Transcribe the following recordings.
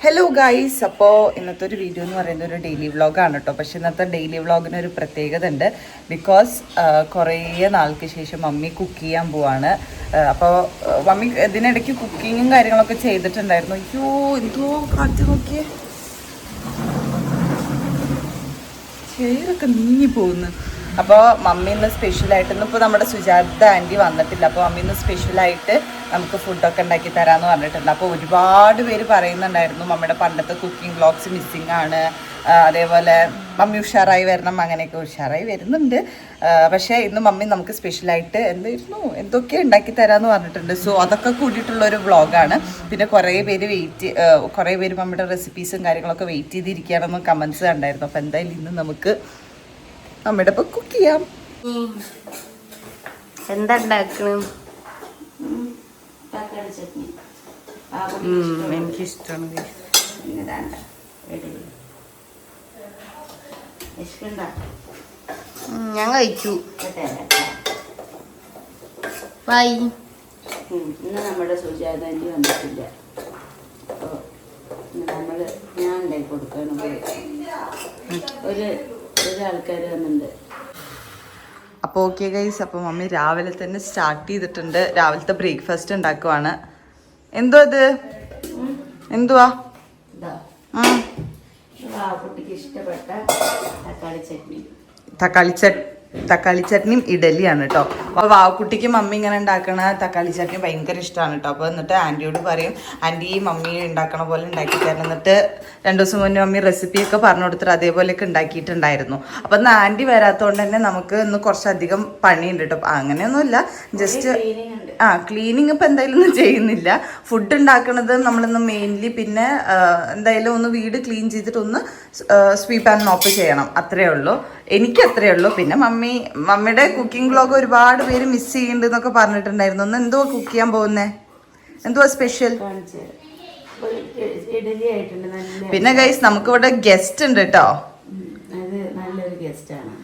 Hello guys, അപ്പോൾ ഇന്നത്തെ ഒരു വീഡിയോ എന്ന് പറയുന്നത് ഒരു ഡെയിലി വ്ളോഗാണ് കേട്ടോ. പക്ഷെ ഇന്നത്തെ ഡെയിലി വ്ളോഗിന് ഒരു പ്രത്യേകത ഉണ്ട്. ബിക്കോസ് കുറേ നാൾക്ക് ശേഷം മമ്മി കുക്ക് ചെയ്യാൻ പോവാണ്. അപ്പോൾ മമ്മി ഇതിനിടയ്ക്ക് കുക്കിങ്ങും കാര്യങ്ങളൊക്കെ ചെയ്തിട്ടുണ്ടായിരുന്നു. അയ്യോ എന്തോ കാറ്റ് നോക്കിയേ, ചെയറൊക്കെ നീങ്ങി പോകുന്നു. അപ്പോൾ മമ്മി ഇന്ന് സ്പെഷ്യലായിട്ട് ഇന്നിപ്പോൾ നമ്മുടെ സുജാത ആൻറ്റി വന്നിട്ടില്ല. അപ്പോൾ മമ്മി ഇന്ന് സ്പെഷ്യലായിട്ട് നമുക്ക് ഫുഡൊക്കെ ഉണ്ടാക്കി തരാമെന്ന് പറഞ്ഞിട്ടുണ്ട്. അപ്പോൾ ഒരുപാട് പേര് പറയുന്നുണ്ടായിരുന്നു മമ്മിയുടെ പണ്ടത്തെ കുക്കിംഗ് വ്ളോഗ്സ് മിസ്സിങ് ആണ്, അതേപോലെ മമ്മി ഉഷാറായി വരണം, അങ്ങനെയൊക്കെ ഉഷാറായി വരുന്നുണ്ട്. പക്ഷേ ഇന്ന് മമ്മി നമുക്ക് സ്പെഷ്യലായിട്ട് എന്തൊക്കെ ഉണ്ടാക്കി തരാമെന്ന് പറഞ്ഞിട്ടുണ്ട്. സോ അതൊക്കെ കൂടിയിട്ടുള്ളൊരു വ്ളോഗാണ്. പിന്നെ കുറേ പേര് മമ്മിയുടെ റെസിപ്പീസും കാര്യങ്ങളൊക്കെ വെയിറ്റ് ചെയ്തിരിക്കുകയാണെന്ന് കമൻസ് കണ്ടായിരുന്നു. അപ്പോൾ എന്തായാലും ഇന്ന് നമുക്ക് മമ്മിയുടെ ഇപ്പോൾ കുക്ക് ചെയ്യാം. എന്താ ഉണ്ടാക്കണം? എനിക്കിഷ്ടമാണ്. ഞാൻ കഴിച്ചു. ബൈ. ഇന്ന് നമ്മുടെ സുജാതാൻ്റി വന്നിട്ടില്ല. അപ്പോൾ ഞാൻ ഉണ്ടാക്കി കൊടുക്കണം. ഒരാൾക്കാർ വന്നിട്ടുണ്ട്. അപ്പോൾ ഓക്കെ ഗൈസ്, അപ്പോൾ മമ്മി രാവിലെ തന്നെ സ്റ്റാർട്ട് ചെയ്തിട്ടുണ്ട്. രാവിലത്തെ ബ്രേക്ക്ഫാസ്റ്റ് ഉണ്ടാക്കുവാണ്. എന്തുവാ കുട്ടിക്ക് ഇഷ്ടപ്പെട്ട തക്കാളി ചട്നിയും ഇഡലിയാണ് കേട്ടോ. അപ്പോൾ വാവക്കുട്ടിക്ക് മമ്മി ഇങ്ങനെ ഉണ്ടാക്കണ തക്കാളി ചട്നി ഭയങ്കര ഇഷ്ടമാണ് കേട്ടോ. അപ്പോൾ എന്നിട്ട് ആൻറ്റിയോട് പറയും, ആൻറ്റി മമ്മി ഉണ്ടാക്കണ പോലെ ഉണ്ടാക്കി തരണം. എന്നിട്ട് 2 ദിവസം മുന്നേ മമ്മി റെസിപ്പിയൊക്കെ പറഞ്ഞു കൊടുത്തിട്ട് അതേപോലെയൊക്കെ ഉണ്ടാക്കിയിട്ടുണ്ടായിരുന്നു. അപ്പോൾ ഇന്ന് ആൻറ്റി വരാത്തതുകൊണ്ട് തന്നെ നമുക്ക് ഇന്ന് കുറച്ചധികം പണിയുണ്ട് കേട്ടോ. അങ്ങനെയൊന്നുമില്ല, ജസ്റ്റ് ക്ലീനിങ് ഇപ്പം എന്തായാലും ഒന്നും ചെയ്യുന്നില്ല. ഫുഡ് ഉണ്ടാക്കുന്നത് നമ്മളിന്ന് മെയിൻലി. പിന്നെ എന്തായാലും ഒന്ന് വീട് ക്ലീൻ ചെയ്തിട്ട് ഒന്ന് സ്വീപ്പ് ആൻഡ് മോപ്പ് ചെയ്യണം, അത്രയേ ഉള്ളൂ. എനിക്ക് അത്രയേ ഉള്ളൂ. പിന്നെ മമ്മിയുടെ കുക്കിംഗ് വ്ളോഗ് ഒരുപാട് പേര് മിസ് ചെയ്യുന്നുണ്ട് എന്നൊക്കെ പറഞ്ഞിട്ടുണ്ടായിരുന്നു. ഒന്ന് എന്തുവാ കുക്ക് ചെയ്യാൻ പോകുന്നേ? എന്തുവാ സ്പെഷ്യൽ? പിന്നെ ഗൈസ് നമുക്കിവിടെ ഗസ്റ്റ് ഉണ്ട് കേട്ടോ. നല്ലൊരു ഗസ്റ്റാണ്.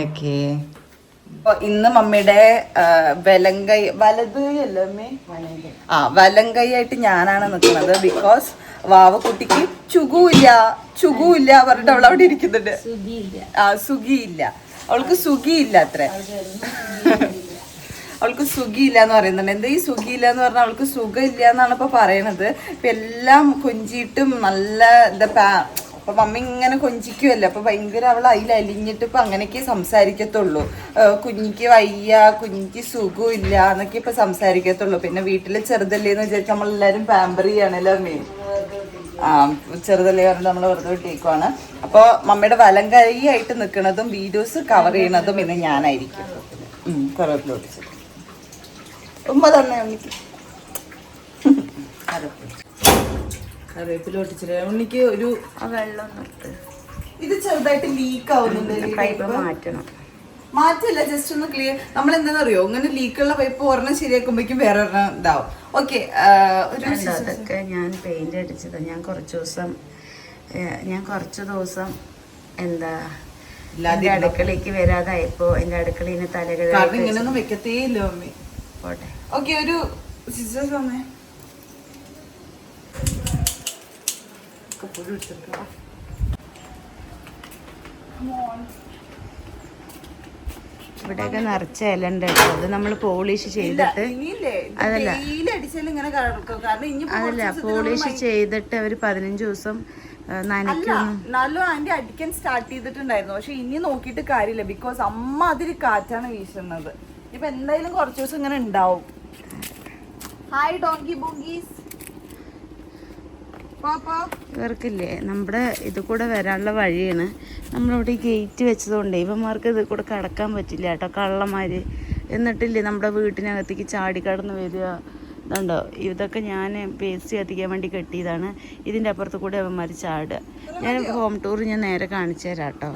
ഓക്കെ. അപ്പോൾ ഇന്ന് മമ്മിയുടെ വലങ്കൈ വലങ്കൈ ആയിട്ട് ഞാനാണ് നിൽക്കുന്നത്. ബിക്കോസ് വാവക്കുട്ടിക്ക് ചുഗുമില്ല പറഞ്ഞിട്ട് അവൾ അവിടെ ഇരിക്കുന്നുണ്ട്. സുഖിയില്ല, അവൾക്ക് സുഖിയില്ല അത്ര. അവൾക്ക് സുഖിയില്ല എന്ന് പറയുന്നുണ്ട്. എന്താ ഈ സുഖിയില്ല എന്ന് പറഞ്ഞാൽ അവൾക്ക് സുഖമില്ല എന്നാണ് ഇപ്പൊ പറയണത്. ഇപ്പൊ എല്ലാം കൊഞ്ചിയിട്ടും നല്ല അപ്പൊ മമ്മി ഇങ്ങനെ കൊഞ്ചിക്കുമല്ലോ. അപ്പൊ ഭയങ്കര അവൾ അലിഞ്ഞിട്ട് ഇപ്പൊ അങ്ങനെയൊക്കെ സംസാരിക്കത്തുള്ളൂ. കുഞ്ഞിക്ക് വയ്യ, കുഞ്ഞിക്ക് സുഖമില്ല എന്നൊക്കെ ഇപ്പൊ സംസാരിക്കത്തുള്ളൂ. പിന്നെ വീട്ടില് ചെറുതല്ലേന്ന് വിചാരിച്ച് നമ്മളെല്ലാരും പാമ്പർ ചെയ്യാണല്ലോ അമ്മേ. ചെറുതല്ലേ പറഞ്ഞ് നമ്മൾ വെറുതെ വിട്ടേക്കുവാണ്. അപ്പോൾ മമ്മിയുടെ വലം കൈയായിട്ട് നിൽക്കുന്നതും വീഡിയോസ് കവർ ചെയ്യുന്നതും ഇന്ന് ഞാനായിരിക്കും. കറിവേപ്പിലോട്ട് ഉമ്മ തന്നെ ഉണ്ണിക്ക് കറിവേപ്പിലോട്ടിച്ചിട്ട് ഉണ്ണിക്ക് ഒരു വെള്ളം ഇത് ചെറുതായിട്ട് ലീക്ക് ആവുന്നുണ്ട്. പൈപ്പ് മാറ്റില്ല, ജസ്റ്റ് ഒന്ന് ക്ലിയർ. നമ്മൾ എന്താണെന്നറിയോ, ഇങ്ങനെ ലീക്കുള്ള പൈപ്പ് ഒരെണ്ണം ശരിയാക്കുമ്പോഴേക്കും വേറെ ഒരെണ്ണം ഇതാവും. ഓക്കെ. അതൊക്കെ ഞാൻ പെയിന്റ് അടിച്ചത്. ഞാൻ കുറച്ച് ദിവസം എന്താ എന്റെ അടുക്കളയ്ക്ക് വരാതായപ്പോ എന്റെ അടുക്കളയിന് തലകൾ ഇങ്ങനെയൊന്നും വെക്കത്തേ ഇല്ല മമ്മി. പോട്ടെ. ഓക്കെ, ഒരു സിസേഴ്സ് വന്നേ. ഇവിടെയൊക്കെ നിറച്ച ഇല ഉണ്ട് കേട്ടോ. അത് നമ്മൾ പോളിഷ് ചെയ്തിട്ട് അതല്ല പോളിഷ് ചെയ്തിട്ട് അവർ 15 ദിവസം എന്നാലും ആന്റി അടിക്കാൻ സ്റ്റാർട്ട് ചെയ്തിട്ടുണ്ടായിരുന്നു. പക്ഷെ ഇനി നോക്കിയിട്ട് കാര്യമില്ല. ബിക്കോസ് അമ്മ അതിൽ കാറ്റാണ് വീശുന്നത്. ഇപ്പൊ എന്തായാലും കുറച്ച് ദിവസം ഇങ്ങനെ ഉണ്ടാവും. Hi donkey ബോങ്കീസ്. ഇവർക്കില്ലേ നമ്മുടെ ഇത് കൂടെ വരാനുള്ള വഴിയാണ്. നമ്മളിവിടെ ഗേറ്റ് വെച്ചതുകൊണ്ട് ഇവന്മാർക്ക് ഇത് കൂടെ കടക്കാൻ പറ്റില്ല കേട്ടോ, കള്ളന്മാര്. എന്നിട്ടില്ലേ നമ്മുടെ വീട്ടിനകത്തേക്ക് ചാടിക്കടന്ന് വരിക. ഇതുണ്ടോ, ഇതൊക്കെ ഞാൻ പേസ്റ്റ് കത്തിക്കാൻ വേണ്ടി കെട്ടിയതാണ്. ഇതിൻ്റെ അപ്പുറത്ത് കൂടെ അവന്മാർ ചാടുക. ഞാൻ ഹോം ടൂർ ഞാൻ നേരെ കാണിച്ചു തരാം കേട്ടോ.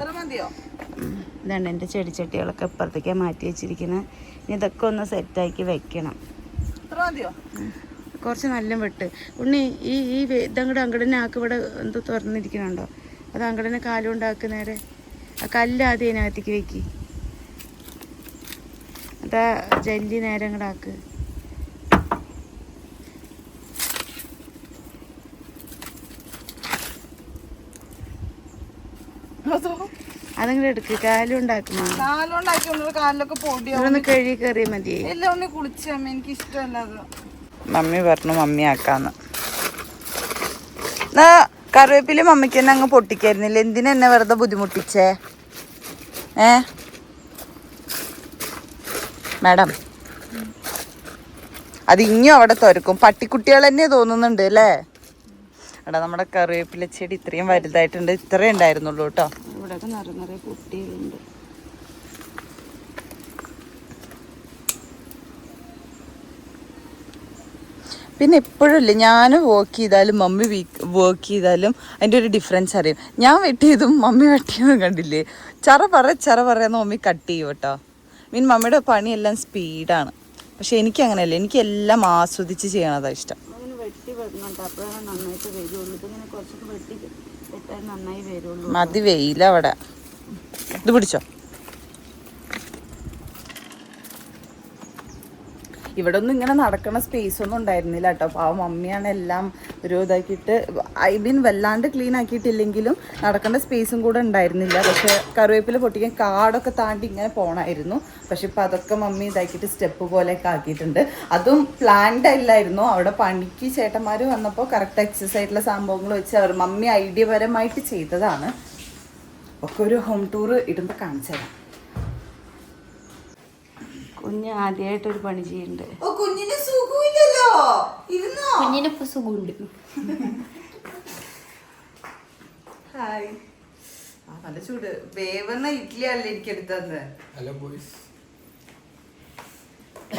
ഇതാണ് എൻ്റെ ചെടിച്ചട്ടികളൊക്കെ ഇപ്പുറത്തേക്കാണ് മാറ്റി വെച്ചിരിക്കുന്നത്. ഇനി ഇതൊക്കെ ഒന്ന് സെറ്റാക്കി വെക്കണം. കുറച്ച് നല്ല വെട്ട് ഉണ്ണി. ഈ ഇതങ്ങടെ അങ്കടനെ ആക്ക്. ഇവിടെ എന്തോ തുറന്നിരിക്കണുണ്ടോ? അത് അങ്കടനെ കാലുകൊണ്ടാക്ക് നേരെ. ആ കല്ല് ആദ്യം അതിനകത്തേക്ക് വെക്കി. അതാ ജല്ലി നേരെ അങ്ങോട്ട് ആക്ക്. അതെങ്കിലും എടുക്ക്. കാലും ഉണ്ടാക്കുമോ? കാലുണ്ടാക്കി കാലിലൊക്കെ പൊടി ഒന്ന് കഴുകി കയറിയ മതി. എല്ലാം ഒന്ന് കുളിച്ച എനിക്ക് ഇഷ്ടമല്ല അത്. മമ്മി പറഞ്ഞു മമ്മി ആക്കാന്ന്. കറിവേപ്പില മമ്മിക്ക് തന്നെ അങ്ങ് പൊട്ടിക്കായിരുന്നില്ല. എന്തിനാ എന്നെ വെറുതെ ബുദ്ധിമുട്ടിച്ചേ? മാഡം അത് ഇനിയും അവിടെ തുരക്കും. പട്ടിക്കുട്ടികൾ തന്നെ തോന്നുന്നുണ്ട് അല്ലേ? എടാ നമ്മുടെ കറിവേപ്പില ചെടി ഇത്രയും വലുതായിട്ടുണ്ട്. ഇത്രേ ഉണ്ടായിരുന്നുള്ളൂ കേട്ടോ. ഇവിടെ നിറയെ കുട്ടികളുണ്ട്. പിന്നെ എപ്പോഴും ഞാൻ വർക്ക് ചെയ്താലും മമ്മി വർക്ക് ചെയ്താലും അതിൻ്റെ ഒരു ഡിഫറൻസ് അറിയും. ഞാൻ വെട്ടിയതും മമ്മി വെട്ടിയതും കണ്ടില്ലേ? ചറ പറയുന്ന മമ്മി കട്ട് ചെയ്യും കേട്ടോ. മമ്മിയുടെ പണിയെല്ലാം സ്പീഡാണ്. പക്ഷെ എനിക്ക് അങ്ങനെയല്ല, എനിക്ക് എല്ലാം ആസ്വദിച്ച് ചെയ്യണതാണ് ഇഷ്ടം. മതി വെയില അവിടെ. ഇത് പിടിച്ചോ. ഇവിടെ ഒന്നും ഇങ്ങനെ നടക്കണ സ്പേസ് ഒന്നും ഉണ്ടായിരുന്നില്ല കേട്ടോ. പാവം മമ്മിയാണ് എല്ലാം ഒരു ഇതാക്കിയിട്ട് വല്ലാണ്ട് ക്ലീൻ ആക്കിയിട്ടില്ലെങ്കിലും നടക്കേണ്ട സ്പേസും കൂടെ ഉണ്ടായിരുന്നില്ല. പക്ഷെ കറിവേപ്പില പൊട്ടിക്കാൻ കാടൊക്കെ താണ്ടി ഇങ്ങനെ പോകണമായിരുന്നു. പക്ഷെ ഇപ്പം അതൊക്കെ മമ്മി ഇതാക്കിയിട്ട് സ്റ്റെപ്പ് പോലെയൊക്കെ ആക്കിയിട്ടുണ്ട്. അതും പ്ലാൻഡ് അല്ലായിരുന്നു. അവിടെ പണിക്ക് ചേട്ടന്മാർ വന്നപ്പോൾ കറക്റ്റ് എക്സസൈസ് ആയിട്ടുള്ള സംഭവങ്ങൾ വെച്ച് മമ്മി ഐഡിയപരമായിട്ട് ചെയ്തതാണ്. ഒക്കെ ഒരു ഹോം ടൂർ ഇടുമ്പോൾ കാണിച്ചു തരാം. കുഞ്ഞ് ആദ്യമായിട്ടൊരു പണി ചെയ്യുന്നുണ്ട്. കുഞ്ഞിന് സുഖമില്ലല്ലോ. കുഞ്ഞിനിപ്പോ സുഖമുണ്ട്. ഹായ്. നല്ല ചൂട്. വേവുന്ന ഇഡ്ഡലി അല്ലേ എനിക്ക് എടുത്തത്.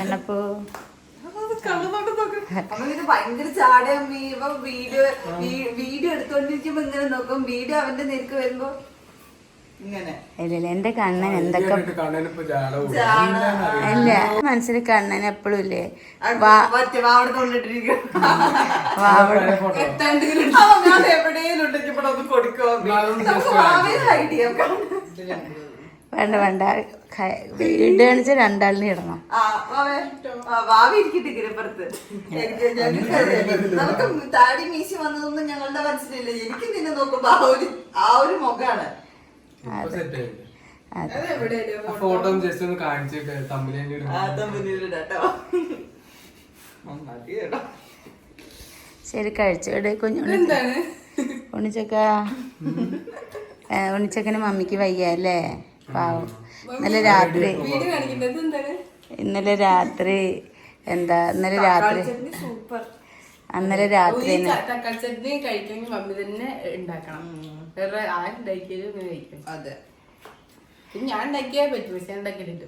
എന്നപ്പോ ഭയങ്കര ചാടയമ്മി. ഇപ്പൊ വീഡിയോ എടുത്തോണ്ടിരിക്കുമ്പോ ഇങ്ങനെ നോക്കും. വീഡിയോ അവന്റെ നേർക്ക് വരുമ്പോ ഇങ്ങനെ. ഇല്ല എന്റെ കണ്ണൻ എന്തൊക്കെ അല്ല മനസ്സിൽ കണ്ണൻ എപ്പോഴും ഇല്ലേ വേണ്ട വേണ്ട വീട് കാണിച്ച രണ്ടാളിനെ ഇടണം. താടി മീശി വന്നതൊന്നും ഞങ്ങളുടെ മനസ്സിലില്ല. എനിക്ക് നിന്നെ നോക്കുമ്പോ ആ ഒരു മുഖാണ്. ഫോട്ടോ ജസ്റ്റ് ഒന്ന് കാണിച്ചിട്ട് ശരി കഴിച്ചോടെ ഉണ്ണിച്ചക്ക. ഉണ്ണിച്ചക്കന് മമ്മിക്ക് വയ്യ അല്ലേ? പാവം. ഇന്നലെ രാത്രി ഇന്നലെ രാത്രി തക്കാളി ചട്നി കഴിക്കണമെങ്കിൽ മമ്മി തന്നെ ഉണ്ടാക്കണം. വേറെ ആരുണ്ടാക്കിയാലും കഴിക്കും. അതെ, ഞാൻ ഉണ്ടാക്കിയാൽ പറ്റും. പക്ഷെ ഉണ്ടാക്കിയിട്ടുണ്ട്.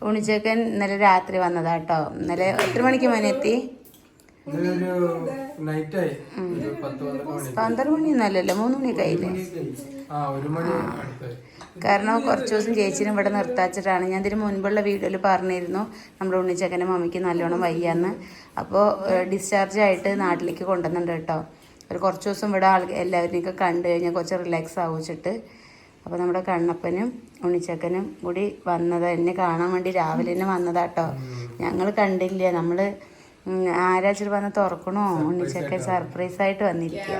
ഉണ്ണിച്ചക്കൻ ഇന്നലെ രാത്രി വന്നതാട്ടോ. ഇന്നലെ എത്ര മണിക്ക് മോനെ എത്തി? 12 മണിയൊന്നുമല്ലല്ലോ, 3 മണിയൊക്കെ ആയില്ലേ? കാരണം കുറച്ച് ദിവസം ചേച്ചിനും ഇവിടെ നിർത്താച്ചിട്ടാണ്. ഞാൻ ഇതിന് മുൻപുള്ള വീഡിയോയിൽ പറഞ്ഞിരുന്നു നമ്മുടെ ഉണ്ണിച്ചക്കൻ്റെ മമ്മിക്ക് നല്ലോണം വയ്യാന്ന്. അപ്പോൾ ഡിസ്ചാർജ് ആയിട്ട് നാട്ടിലേക്ക് കൊണ്ടുവന്നുണ്ട് കേട്ടോ. ഒരു കുറച്ച് ദിവസം ഇവിടെ എല്ലാവരെയൊക്കെ കണ്ടു കഴിഞ്ഞാൽ കുറച്ച് റിലാക്സ് ആവിച്ചിട്ട്. അപ്പോൾ നമ്മുടെ കണ്ണപ്പനും ഉണ്ണിച്ചക്കനും കൂടി വന്നത് എന്നെ കാണാൻ വേണ്ടി രാവിലെ തന്നെ വന്നതാട്ടോ. ഞങ്ങൾ കണ്ടില്ല. നമ്മൾ ആരാച്ചിട്ട് വന്ന് തുറക്കണോ ഉണ്ണിച്ചക്കൻ സർപ്രൈസായിട്ട് വന്നിരിക്കുക.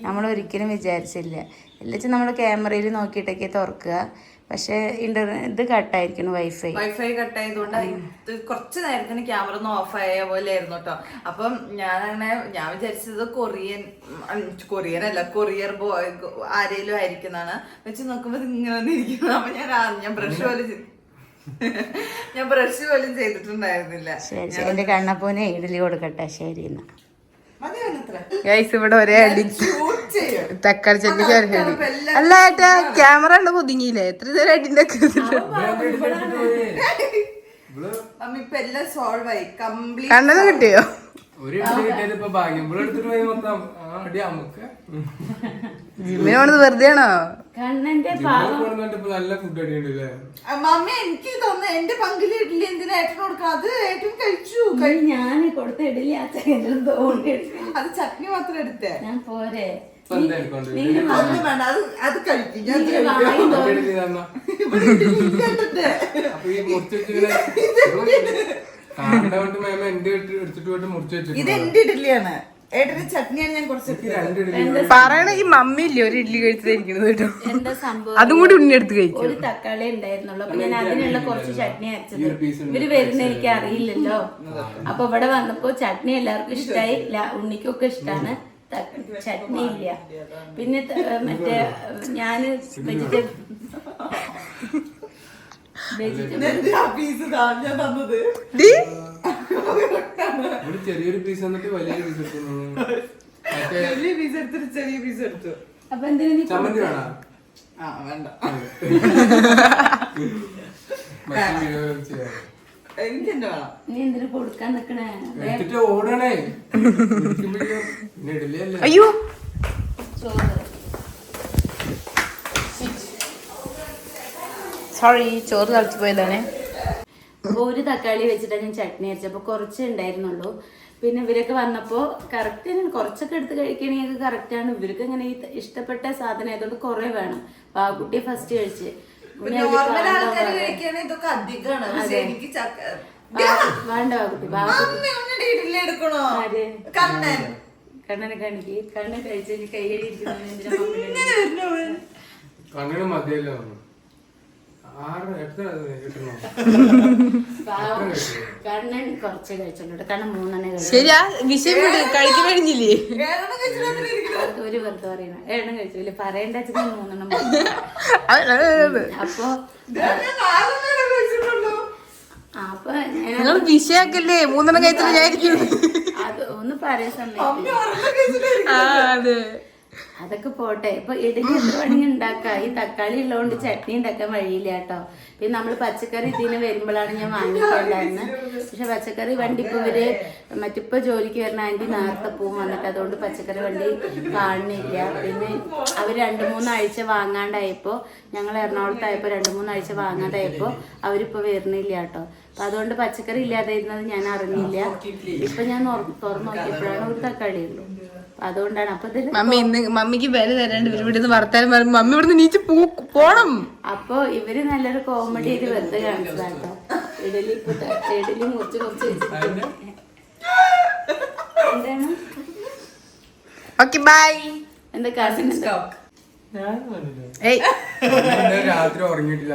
നമ്മൾ ഒരിക്കലും വിചാരിച്ചില്ല. എല്ലാം നമ്മൾ ക്യാമറയിൽ നോക്കിയിട്ടൊക്കെ തുറക്കുക. പക്ഷേ ഇത് കട്ടായിരിക്കണം. വൈഫൈ കട്ടായതുകൊണ്ട് കുറച്ച് നേരത്തിന് ക്യാമറ ഒന്ന് ഓഫ് ആയ പോലെ ആയിരുന്നു കേട്ടോ. അപ്പം ഞാൻ വിചാരിച്ചത് കൊറിയർ അല്ല കൊറിയർ ബോയ് ആരേലും ആയിരിക്കുന്നതാണ് വെച്ച് നോക്കുമ്പോ ഇങ്ങനെ വന്നിരിക്കുന്നത്. അപ്പൊ ഞാൻ ബ്രഷ് പോലും ചെയ്തിട്ടുണ്ടായിരുന്നില്ല. ശരി, എന്റെ കണ്ണപ്പൂനെ ഇഡലി കൊടുക്കട്ടെ. ശരി എന്നാ ഇവിടെ ഒരേ അടി തക്കാളി ചട്നി അടി. അല്ല ഏട്ടാ ക്യാമറ ഉണ്ട് ഒതുങ്ങിയില്ലേ? എത്ര നേരം അടിന്റെ കണ്ണത് കിട്ടിയോ? ജിമ്മിനോട് വെറുതെ ആണോ? മമ്മി എനിക്ക് തോന്നുന്നു എന്റെ പങ്കില് ഇഡ്ഡലി എന്തിനാ ഏട്ടന് കൊടുക്കാം? അത് ഏട്ടൻ കഴിച്ചു. ഞാൻ കൊടുത്ത ഇഡലി അത് ചട്നി മാത്രം എടുത്തേ. ഞാൻ പോരെ വേണ്ട, അത് കഴിക്കും. ഞാൻ ഇത് എന്റെ ഇഡ്ഡലിയാണ്. ഏട്ടന് ചട്നിയാണ് ഞാൻ കുറച്ച് പറയണ ഈ മമ്മി ഇല്ലേ ഒരു ഇഡ്ഡലി കഴിച്ചിരിക്കുന്നത് കേട്ടോ. എന്താ സംഭവം, അതും കൂടി ഉണ്ണിയെടുത്ത് കഴിക്കും. ഒരു തക്കാളി ഉണ്ടായിരുന്നുള്ളൂ. അപ്പൊ ഞാൻ അതിനുള്ള കുറച്ച് ചട്നി അരച്ചത്. ഇവര് വരുന്ന എനിക്ക് അറിയില്ലല്ലോ. അപ്പൊ ഇവിടെ വന്നപ്പോ ചട്നി എല്ലാവർക്കും ഇഷ്ടമായി, ഉണ്ണിക്കൊക്കെ ഇഷ്ടമാണ്. ചട്നി ഇല്ല. പിന്നെ മറ്റേ ഞാന് ചെറിയൊരു പീസ് വന്നിട്ട് വലിയൊരു പീസ് എടുത്തു. വലിയ പീസ് എടുത്തിട്ട് ചെറിയ പീസ് എടുത്തു. അപ്പൊ എന്തിനാ ചമ്മന്തി വേണോ? വേണ്ട, എനിക്ക് എന്റെ വേണം. നീ എന്തിനു കൊടുക്കാൻ നിക്കണേ? എടുത്തിട്ട് ഓടണേ. ഇഡലിയല്ലേ? അയ്യോ സോറി, ചോറ് കളിച്ചു പോയതാണ്. അപ്പൊ ഒരു തക്കാളി വെച്ചിട്ടാണ് ഞാൻ ചട്നി അരച്ചപ്പോ കുറച്ചേ ഉണ്ടായിരുന്നുള്ളൂ. പിന്നെ ഇവരൊക്കെ വന്നപ്പോ കറക്റ്റ് കുറച്ചൊക്കെ എടുത്ത് കഴിക്കണെങ്കിൽ കറക്റ്റ് ആണ്. ഇവർക്ക് അങ്ങനെ ഇഷ്ടപ്പെട്ട സാധനം ആയതുകൊണ്ട് കുറെ വേണം. പാവക്കുട്ടി ഫസ്റ്റ് കഴിച്ച് വേണ്ട പാവക്കുട്ടി കണ്ണനെ കാണിക്ക്. കണ്ണൻ കഴിച്ച് കൈകഴിയിരിക്കുന്നു. കണ്ണന് മതിയല്ലോ. കണ്ണൻ കുറച്ചേ കഴിച്ചുള്ളൂ. കണ്ണൻ 3 കഴിച്ചു. ശരിയാ, വിഷയം കഴിക്കാൻ കഴിഞ്ഞില്ലേ? ഒരു വെറുതെ പറയണ 7 കഴിച്ചില്ല. പറയേണ്ട 3 അപ്പൊ അപ്പൊ നിങ്ങൾ വിഷയാക്കല്ലേ? 3 കഴിച്ചിട്ട് ഞാൻ അത് ഒന്ന് പറയാൻ സമയം. അതൊക്കെ പോട്ടെ. ഇപ്പൊ ഇഡലി എത്ര വേണമെങ്കിൽ ഉണ്ടാക്കാം. ഈ തക്കാളി ഉള്ളതുകൊണ്ട് ചട്നി ഉണ്ടാക്കാൻ വഴിയില്ല കേട്ടോ. പിന്നെ നമ്മൾ പച്ചക്കറി ഇതിന് വരുമ്പോഴാണ് ഞാൻ വാങ്ങിക്കാറുണ്ടായിരുന്നത്. പക്ഷെ പച്ചക്കറി വണ്ടി ഇപ്പൊ ഇവര് മറ്റിപ്പോ ജോലിക്ക് വരുന്ന ആന്റി നേരത്തെ പോവും വന്നിട്ട്, അതുകൊണ്ട് പച്ചക്കറി വണ്ടി കാണുന്നില്ല. പിന്നെ അവർ 2-3 ആഴ്ച വാങ്ങാണ്ടായപ്പോ, ഞങ്ങൾ എറണാകുളത്തായപ്പോ 2-3 ആഴ്ച വാങ്ങാണ്ടായപ്പോ അവരിപ്പോ വരുന്നില്ല കേട്ടോ. അപ്പൊ അതുകൊണ്ട് പച്ചക്കറി ഇല്ലാതായിരുന്നത് ഞാൻ അറിഞ്ഞില്ല. ഇപ്പൊ ഞാൻ തുറന്നു നോക്കിയപ്പോഴാണ് ഒരു തക്കാളി ഉള്ളൂ. അതുകൊണ്ടാണ്. അപ്പൊ മമ്മി ഇന്ന് മമ്മിക്ക് വില തരാണ്ട് ഇവിടുന്ന് വർത്താനം പറയുമ്പോ മമ്മി ഇവിടുന്ന് നീച്ച് പോണം. അപ്പൊ ഇവര് നല്ലൊരു കോമഡി ആയിട്ട് വെറുതെ കാണിച്ചതാട്ടോ. ഇഡലി മുറിച്ച് വെച്ചിട്ടുണ്ട്. എന്താണ്? Okay bye. എന്താ കാര്യം? രാത്രി ഉറങ്ങിയിട്ടില്ല.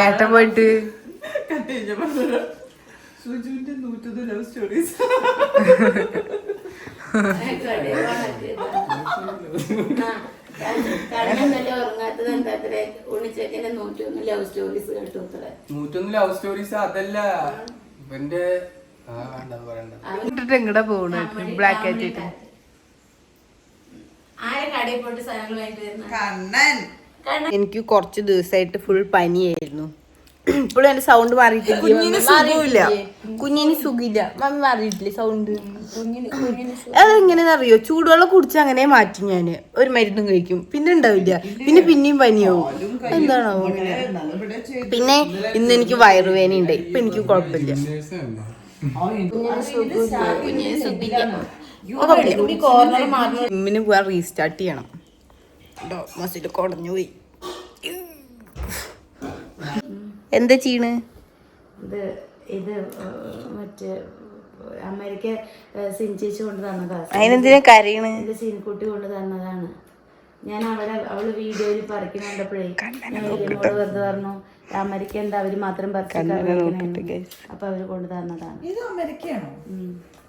ഏട്ടൻ പോയിട്ട് സുജുവിന്റെ 100 ലവ് സ്റ്റോറീസ്. ഉറങ്ങാത്തത് എന്താ? ഉണ്ണിച്ചേക്കന്റെ 101 ലവ് സ്റ്റോറീസ് കേട്ടു. 101 ലവ് സ്റ്റോറീസ് അതല്ല ഇവന്റെ എങ്ങടെ പോണു ബ്ലാക്ക് ആയിട്ട്. ആരെ കടയിൽ പോയിട്ട് സാധനങ്ങൾ വാങ്ങിട്ട് വരുന്ന? കണ്ണൻ. എനിക്ക് കുറച്ച് ദിവസമായിട്ട് ഫുൾ പനിയായിരുന്നു. ഇപ്പോഴും എന്റെ സൗണ്ട് മാറിയിട്ടില്ല. കുഞ്ഞിന് സുഖമില്ല. മമ്മി മാറിയിട്ടില്ലേ സൗണ്ട്? അതെങ്ങനെയാണെന്ന് അറിയോ? ചൂടുവെള്ളം കുടിച്ച് അങ്ങനെ മാറ്റി ഞാന്. ഒരു മരുന്നും കഴിക്കും, പിന്നെ ഉണ്ടാവില്ല, പിന്നെയും പനിയാവും. എന്താണാവോ? പിന്നെ ഇന്ന് എനിക്ക് വയറുവേദന ഉണ്ട്. ഇപ്പൊ എനിക്ക് കുഴപ്പമില്ല. ജിമ്മിന് പോവാൻ റീസ്റ്റാർട്ട് ചെയ്യണം. മസിൽ കുടഞ്ഞു പോയി. എന്താ ചെയ്യണ്? ഇത് മറ്റേ അമേരിക്ക സിൻചേച്ചി കൊണ്ട് തന്നതാണ്. അതിനെന്തിനാ കരയണ്? ഇത് സീൻകുട്ടി കൊണ്ട് തന്നതാണ്. ഞാൻ അവള് വീഡിയോയിൽ പറിക്കണ കണ്ടപ്പോഴേ വെറുതെ പറഞ്ഞു അമേരിക്ക എന്താ അവര് മാത്രം പറിച്ചു. അപ്പൊ അവര് കൊണ്ട് തന്നതാണ്. ഇത് അമേരിക്കയാണോ?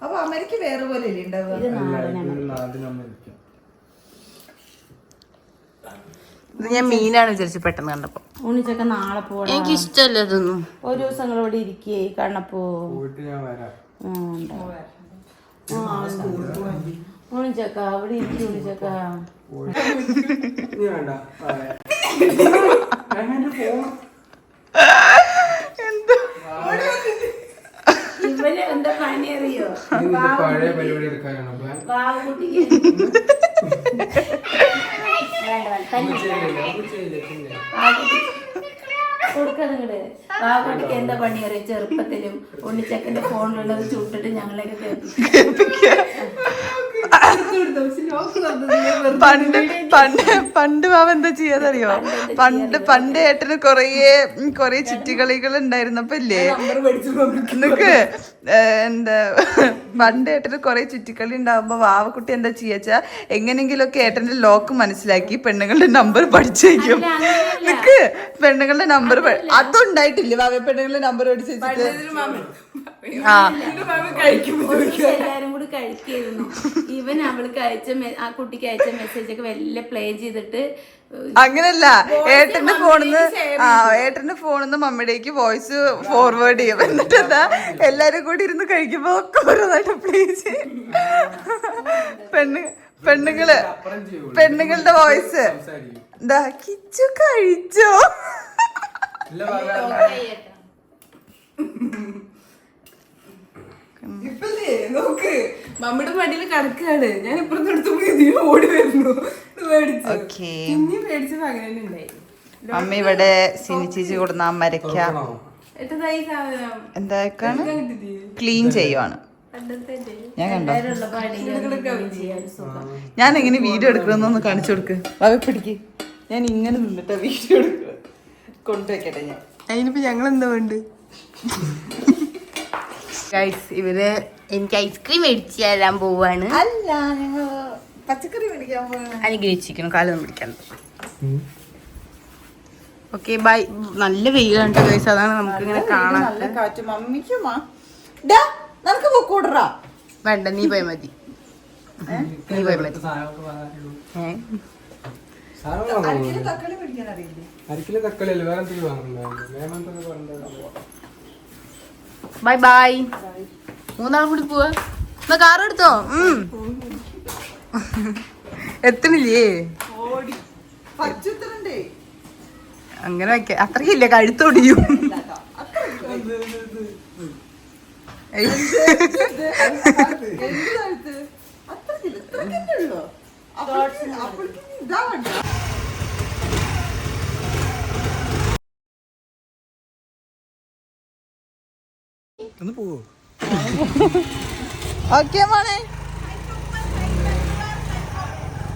അപ്പൊ അമേരിക്ക വേറെ പോലെ ഉണ്ടാവുക. ഇത് നാടൻ. ഇത് ഞാൻ മീനാണ് വിചാരിച്ചു പെട്ടെന്ന് കണ്ടപ്പോ. ഉണ്ണിച്ചക്ക നാളെ പോകണം. എനിക്ക് ഇഷ്ടമല്ല ഇതൊന്നും. ഒരു ദിവസം ഇവിടെ ഇരിക്കേ കണ്ണപ്പോ. ഉണ്ണിച്ചക്ക അവിടെ ഇരിക്കും. ഉണ്ണിച്ചക്ക ഇവര് എന്താ പണി അറിയോ? പഴയ പരിപാടി എടുക്കാനാണ് ബാബുകുട്ടിക്ക് കൊടുക്കണങ്ങട്. ബാബുകുട്ടിക്ക് എന്താ പണി അറിയോ? ചെറുപ്പത്തിലും ഉണ്ണിച്ചക്കന്റെ ഫോണിലുള്ളത് ചൂട്ടിട്ട് ഞങ്ങളെയൊക്കെ പണ്ട് മാവ എന്താ ചെയ്യാതറിയോ? പണ്ട് ഏട്ടന് കൊറേ ചുറ്റികളികൾ ഉണ്ടായിരുന്നപ്പോ ഇല്ലേ നിനക്ക് എന്താ പണ്ട് ഏട്ടന് കുറെ ചുറ്റിക്കളി ഉണ്ടാവുമ്പോ വാവക്കുട്ടി എന്താ ചെയ്യാച്ചാ എങ്ങനെങ്കിലുമൊക്കെ ഏട്ടന്റെ ലോക്ക് മനസ്സിലാക്കി പെണ്ണുങ്ങളുടെ നമ്പർ പഠിച്ചു വയ്ക്കും. നിക്ക് പെണ്ണുങ്ങളുടെ നമ്പർ അതുണ്ടായിട്ടില്ലേ വാവ പെണ്ണുങ്ങളുടെ നമ്പർ പഠിച്ചു വെച്ചിട്ട് എല്ലാരും കൂടി കഴിക്കായിരുന്നു. ഇവൻ അവൾക്ക് ആ കുട്ടിക്ക് അയച്ച മെസ്സേജ് ഒക്കെ വല്ല പ്ലേ ചെയ്തിട്ട് അങ്ങനല്ല ഏട്ടന്റെ ഫോണിന്ന് മമ്മിയുടേക്ക് വോയിസ് ഫോർവേഡ് ചെയ്യും. എന്നിട്ട് എന്താ എല്ലാരും കൂടി ഇരുന്ന് കഴിക്കുമ്പോ ഓരോന്നായിട്ട് പ്ലേ ചെയ്യും. പെണ്ണുങ്ങളുടെ വോയിസ് എന്താ കിച്ചു കഴിച്ചോ നോക്ക് മമ്മിയുടെ മടിയിൽ കിടക്കാണ്. ഞാൻ ഇപ്പുറത്ത് എടുത്ത് ഓടി വരുന്നു. മമ്മി ഇവിടെ സിനിച്ചേച്ചി കൊടുന്ന മരക്ക എന്താക്കാണ് ക്ലീൻ ചെയ്യുവാണ്. ഞാൻ കണ്ടോ ഞാൻ എങ്ങനെ വീഡിയോ എടുക്കണമെന്നൊന്ന് കാണിച്ചു കൊടുക്ക്. അവ പിടിക്ക്. ഞാൻ ഇങ്ങനെ നിന്നിട്ടാ വീഡിയോ എടുക്കുക. കൊണ്ടുവയ്ക്കട്ടെ ഞാൻ. അതിനിപ്പോ ഞങ്ങൾ എന്താ വേണ്ട ഇവര് എനിക്ക് ഐസ്ക്രീം മേടിച്ചു തരാൻ പോവാണ്. അല്ല ഞങ്ങൾ പച്ചക്കറി മേടിക്കാൻ പോവാണ്. അനുഗ്രഹിച്ചിരിക്കണം കാലൊന്നും പിടിക്കാൻ. Okay bye. നല്ല വെയിലുണ്ട് ഗൈസ്, അതാണ് നമുക്ക് ഇങ്ങനെ കാണാൻ. നല്ല കാറ്റ് മമ്മിക്കുമാ നമുക്ക് പോക്കൂടറാ. വേണ്ട നീ പോയ മതി. നീ പോയ മതി. തക്കാളി മേടിക്കാൻ അറിയില്ലേ? Bye bye. മൂന്നാളും കൂടി പോവാ. എന്നാ കാർ എടുത്തോ. എത്തണില്ലേ? അങ്ങനെ വെക്ക. അത്രയില്ല, കഴുത്തൊടിയും. ഓക്കെ മോനെ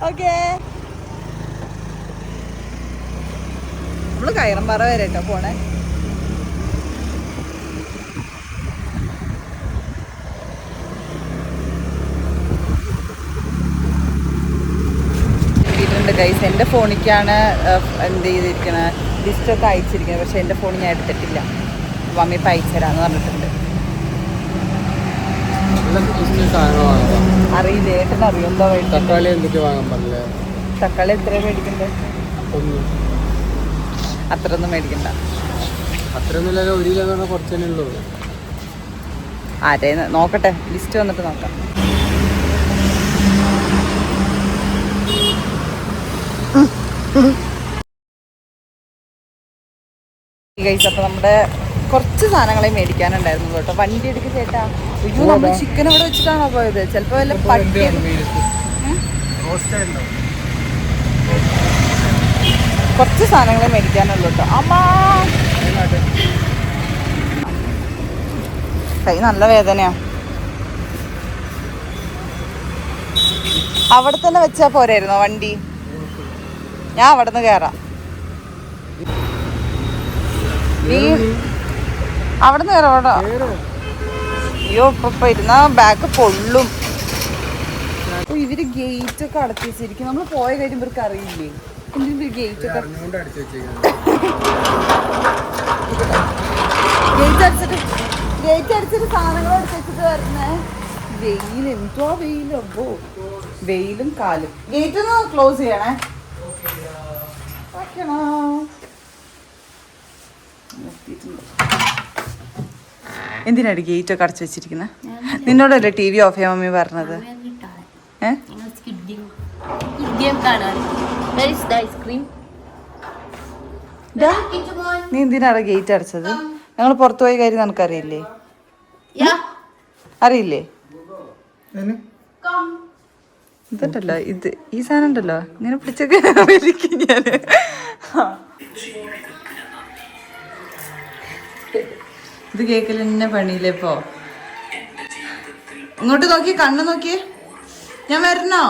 ഓക്കെ. നമ്മള് കയറമ്പാറ വരെ കേട്ടോ പോണേ. ഗൈസ് എൻ്റെ ഫോണിലേക്കാണ് എന്ത് ചെയ്തിരിക്കണത്, ലിസ്റ്റൊക്കെ അയച്ചിരിക്കുന്നത്. പക്ഷെ എൻ്റെ ഫോൺ ഞാൻ എടുത്തിട്ടില്ല. മമ്മി ഇപ്പം അയച്ചുതരാന്ന് പറഞ്ഞിട്ടുണ്ട്. അറിയില്ല ഏട്ടൻ അറിയും എന്താ വേണ്ടി. തക്കാളി എത്ര മേടിക്കണ്ടേ? അത്രയൊന്നും മേടിക്കണ്ട. ആരേ നോക്കട്ടെ, ലിസ്റ്റ് വന്നിട്ട് നോക്കാം. അപ്പൊ നമ്മുടെ കുറച്ച് സാധനങ്ങളെ മേടിക്കാനുണ്ടായിരുന്നു കേട്ടോ. വണ്ടി എടുക്ക് ചേട്ടാ. അയ്യോ നമ്മൾ ചിക്കൻ അവിടെ വെച്ചിട്ടാണോ പോയത്? ചിലപ്പോ വല്ല പട്ടി. കുറച്ച് സാധനങ്ങളെ മേടിക്കാനുള്ളൂ കേട്ടോ. അമ്മാ കൈ നല്ല വേദനയാ. അവിടെ തന്നെ വെച്ചാ പോരായിരുന്നോ വണ്ടി? ഞാൻ അവിടെ നിന്ന് കയറാം. അവിടെ നിന്ന് കയറാം. അവിടെ അയ്യോ ഇപ്പൊ ഇരുന്ന ബാക്ക് പൊള്ളും. ഇവര് ഗേറ്റ് ഒക്കെ അടച്ചു വെച്ചിരിക്കും. നമ്മൾ പോയ കാര്യം ഇവർക്ക് അറിയില്ലേ? ഗേറ്റ് ഒക്കെ ഗേറ്റ് അടിച്ചിട്ട് സാധനങ്ങൾ അടിച്ചു വെച്ചിട്ട് വരുന്നേ. വെയിൽ എന്തോ വെയിലോ. വെയിലും കാലും. ഗേറ്റ് ഒന്ന് ക്ലോസ് ചെയ്യണേ. എന്തിനാണ് ഗേറ്റ് ഒക്കെ അടച്ചു വെച്ചിരിക്കുന്നത്? നിന്നോടല്ലേ TV ഓഫ് ചെയ്യാൻ മമ്മി പറഞ്ഞത്? നീ എന്തിനാണ് ഗേറ്റ് അടച്ചത്? ഞങ്ങൾ പുറത്തു പോയ കാര്യം നിനക്കറിയില്ലേ? അറിയില്ലേ? ഇതുണ്ടല്ലോ, ഇത് ഈ സാധനം ഉണ്ടല്ലോ, ഇങ്ങനെ പിടിച്ചൊക്കെ വലിക്കും ഞാന്. ഇത് കേക്കൽ തന്നെ പണിയില്ലേ ഇപ്പോ? ഇങ്ങോട്ട് നോക്കി, കണ്ണ് നോക്കി. ഞാൻ വരണോ?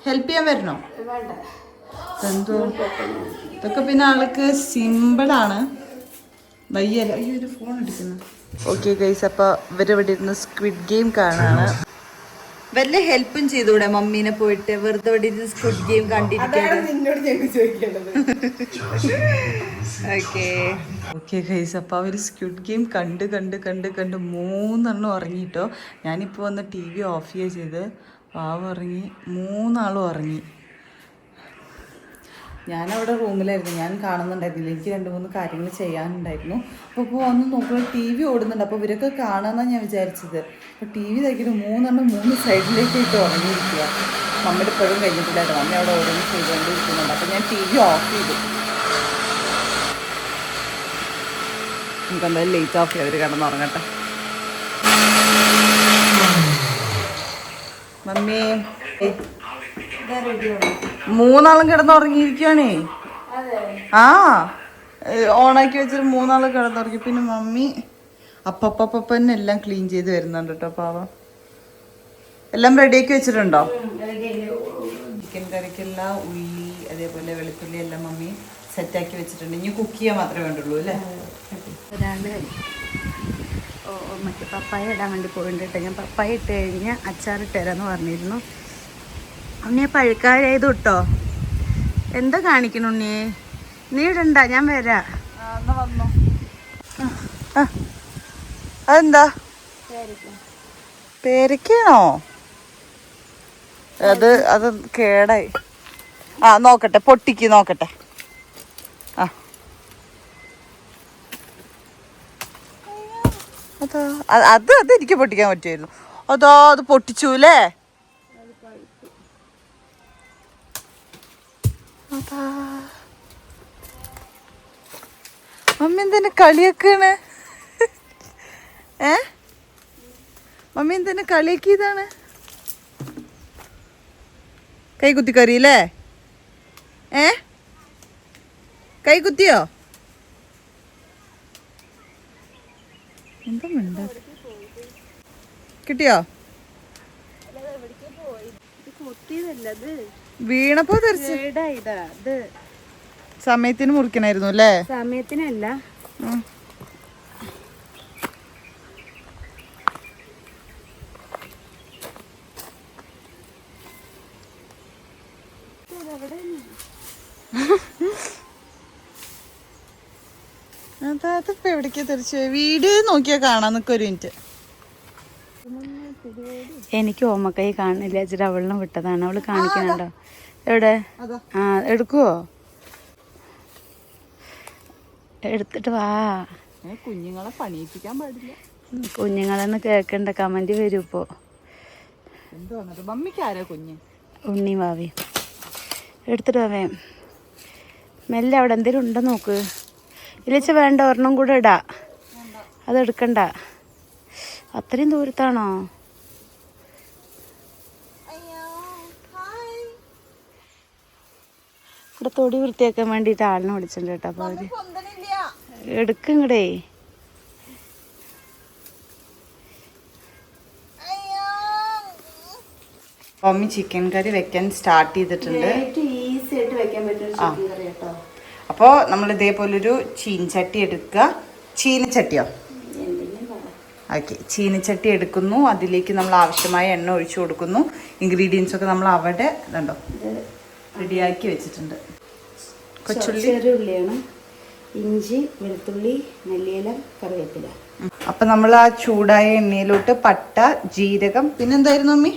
ഹെൽപ്പ് ചെയ്യാൻ വരണോ? എന്തോ ഇതൊക്കെ പിന്നെ ആൾക്ക് സിമ്പിളാണ്. വയ്യല്ല. അയ്യോ ഒരു ഫോൺ എടുക്കുന്നു. ഓക്കെ ഗൈസ്, അപ്പോൾ ഇവരിവിടെ ഇരുന്ന് സ്ക്വിഡ് ഗെയിം കാണാണ്. വല്ല ഹെൽപ്പും ചെയ്തൂടെ മമ്മീനെ പോയിട്ട്? വെറുതെ ഇവിടെ ഇരുന്ന് സ്ക്വിഡ് ഗെയിം കണ്ടിരിക്കാതെ. ഓക്കെ ഗൈസ്, അപ്പോൾ അവർ സ്ക്വിഡ് ഗെയിം കണ്ട് 3 ഉറങ്ങിയിട്ടോ. ഞാനിപ്പോൾ വന്ന് TV ഓഫ് ചെയ്ത് പാവ ഉറങ്ങി, 3 ഉറങ്ങി. ഞാനവിടെ റൂമിലായിരുന്നു, ഞാൻ കാണുന്നുണ്ടായിരുന്നില്ല. എനിക്ക് 2-3 കാര്യങ്ങൾ ചെയ്യാനുണ്ടായിരുന്നു. അപ്പോൾ വന്ന് നോക്കുമ്പോൾ TV ഓടുന്നുണ്ട്. അപ്പോൾ ഇവരൊക്കെ കാണാമെന്നാണ് ഞാൻ വിചാരിച്ചത്. അപ്പോൾ TV തയ്ക്കിട്ട് 3 സൈഡിലേക്ക് ഇട്ട് ഉറങ്ങിയിരിക്കുക. മമ്മിയുടെ ഇപ്പോഴും കഴിഞ്ഞിട്ടില്ലായിരുന്നു. മമ്മി അവിടെ ഓരോന്ന് ചെയ്തുകൊണ്ടിരിക്കുന്നുണ്ട്. അപ്പോൾ ഞാൻ TV ഓഫ് ചെയ്തു. നമുക്കെന്തായാലും ലേറ്റ് ഓഫ് ചെയ്ത് അവർ കിടന്നുറങ്ങട്ടെ. മമ്മി 3 കിടന്നുറങ്ങിയിരിക്കുകയാണേ. ആ, ഓണാക്കി വെച്ചിട്ട് 3 കിടന്നുറങ്ങി. പിന്നെ മമ്മി അപ്പന്നെ എല്ലാം ക്ലീൻ ചെയ്ത് വരുന്നുണ്ട് കേട്ടോ. പാവം എല്ലാം റെഡിയാക്കി വെച്ചിട്ടുണ്ടോ? ചിക്കൻ കറിക്കുള്ള ഉള്ളി അതേപോലെ വെളുത്തുള്ളി എല്ലാം മമ്മി സെറ്റാക്കി വെച്ചിട്ടുണ്ട്. ഇനി കുക്ക് ചെയ്യാൻ മാത്രമേ വേണ്ടുള്ളൂ അല്ലേ? ഒരാള് മറ്റേ പപ്പായ ഇടാൻ വേണ്ടി പോയിട്ടുണ്ട്. ഞാൻ പപ്പായ ഇട്ട് കഴിഞ്ഞാൽ അച്ചാറിട്ട് തരാമെന്ന് പറഞ്ഞിരുന്നു. ഉണ്ണിയെ പഴുക്കാരായത് ഇട്ടോ. എന്താ കാണിക്കണ ഉണ്ണിയെ? നീ ഇടണ്ട, ഞാൻ വരാ. അതെന്താ പേരക്കാണോ? അത് കേടായി. നോക്കട്ടെ, പൊട്ടിക്ക് നോക്കട്ടെ. അത് എനിക്ക് പൊട്ടിക്കാൻ പറ്റുമായിരുന്നു. അത് പൊട്ടിച്ചൂല്ലേ? മമ്മി എന്തിനാ കളിയാക്കാണ്? മമ്മി എന്തിനാ കളിയാക്കിയതാണ്? കൈ കുത്തി കറിയില്ലേ? കൈ കുത്തിയോ? എന്താ മിണ്ട? കിട്ടിയോ? വീണപ്പോ തെറിച്ച് സമയത്തിന് മുറിക്കണായിരുന്നു അല്ലേ? സമയത്തിനല്ല, അതിപ്പോ എവിടേക്കാ തെറിച്ച്? വീഡിയോ നോക്കിയാ കാണാൻ നിൽക്കും. 1 മിനിറ്റ്. എനിക്ക് ഓമക്കൈ കാണില്ല, ഇച്ചിരി അവളിനെ വിട്ടതാണ്. അവള് കാണിക്കണുണ്ടോ? എവിടെ? എടുക്കുവോ? എടുത്തിട്ട് വാ. കുഞ്ഞുങ്ങളെ പണിയിപ്പിക്കാൻ പാടില്ല. കുഞ്ഞുങ്ങളെന്ന് കേൾക്കണ്ട, കമന്റ് വരും ഇപ്പോ. മമ്മിക്ക് ആരാ കുഞ്ഞ്? ഉണ്ണി വാവി. എടുത്തിട്ട് വാവേ. മെല്ലെ അവിടെ എന്തേലും ഉണ്ടോ നോക്ക്. ഇല്ലച്ച വേണ്ട, ഒരെണ്ണം കൂടെ ഇടാ. അതെടുക്കണ്ട. അത്രയും ദൂരത്താണോ? ഇവിടെ തൊടി വൃത്തിയാക്കാൻ വേണ്ടിയിട്ട് ആളിനെ വിളിച്ചിട്ടുണ്ട് കേട്ടോ. അപ്പോൾ അവര് എടുക്കങ്ങടേ. മമ്മി ചിക്കൻ കറി വെക്കാൻ സ്റ്റാർട്ട് ചെയ്തിട്ടുണ്ട്. ഈസി ആയിട്ട് വെക്കാൻ പറ്റുന്ന ചിക്കൻ കറി കേട്ടോ. അപ്പോൾ നമ്മൾ ഇതേപോലൊരു ചീനച്ചട്ടി എടുക്കുക. ചീനച്ചട്ടിയോ? ഓക്കെ, ചീനച്ചട്ടി എടുക്കുന്നു. അതിലേക്ക് നമ്മൾ ആവശ്യമായ എണ്ണ ഒഴിച്ചു കൊടുക്കുന്നു. ഇൻഗ്രീഡിയൻസ് ഒക്കെ നമ്മൾ അവിടെ ഇതുണ്ടോ റെഡിയാക്കി വെച്ചിട്ടുണ്ട്. ചെറിയ ഉള്ളിയാണ്, ഇഞ്ചി, വെളുത്തുള്ളി, മല്ലിയില, കറിവേപ്പില. അപ്പം നമ്മൾ ആ ചൂടായ എണ്ണയിലോട്ട് പട്ട, ജീരകം, പിന്നെന്തായിരുന്നു മമ്മി?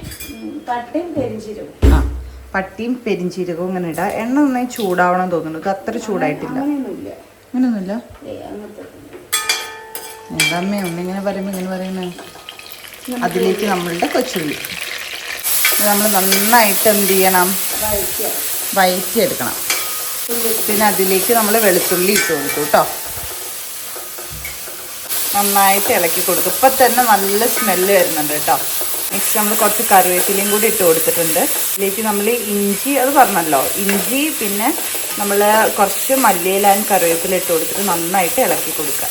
പട്ടയും പെരിഞ്ചീരകം. പട്ടിയും പെരിഞ്ചീരകവും ഇങ്ങനെ ഇടാം. എണ്ണ നന്നായി ചൂടാവണം തോന്നുന്നു. ഇത് അത്ര ചൂടായിട്ടില്ല. അങ്ങനെയൊന്നുമില്ല. എന്താ അമ്മേ ഒന്നിങ്ങനെ പറയുമ്പോൾ ഇങ്ങനെ പറയുന്നേ? അതിലേക്ക് നമ്മളുടെ കൊച്ചുള്ളി നമ്മൾ നന്നായിട്ട് എന്ത് ചെയ്യണം? വഴറ്റിയെടുക്കണം. പിന്നെ അതിലേക്ക് നമ്മൾ വെളുത്തുള്ളി ഇട്ട് കൊടുക്കും കേട്ടോ. നന്നായിട്ട് ഇളക്കി കൊടുക്കും. ഇപ്പം തന്നെ നല്ല സ്മെല്ല് വരുന്നുണ്ട് കേട്ടോ. നെക്സ്റ്റ് നമ്മൾ കുറച്ച് കറിവേപ്പിലയും കൂടി ഇട്ട് കൊടുത്തിട്ടുണ്ട്. ഇതിലേക്ക് നമ്മൾ ഇഞ്ചി, അത് പറഞ്ഞല്ലോ, ഇഞ്ചി, പിന്നെ നമ്മൾ കുറച്ച് മല്ലിയില കറിവേപ്പില ഇട്ട് കൊടുത്തിട്ട് നന്നായിട്ട് ഇളക്കി കൊടുക്കുക.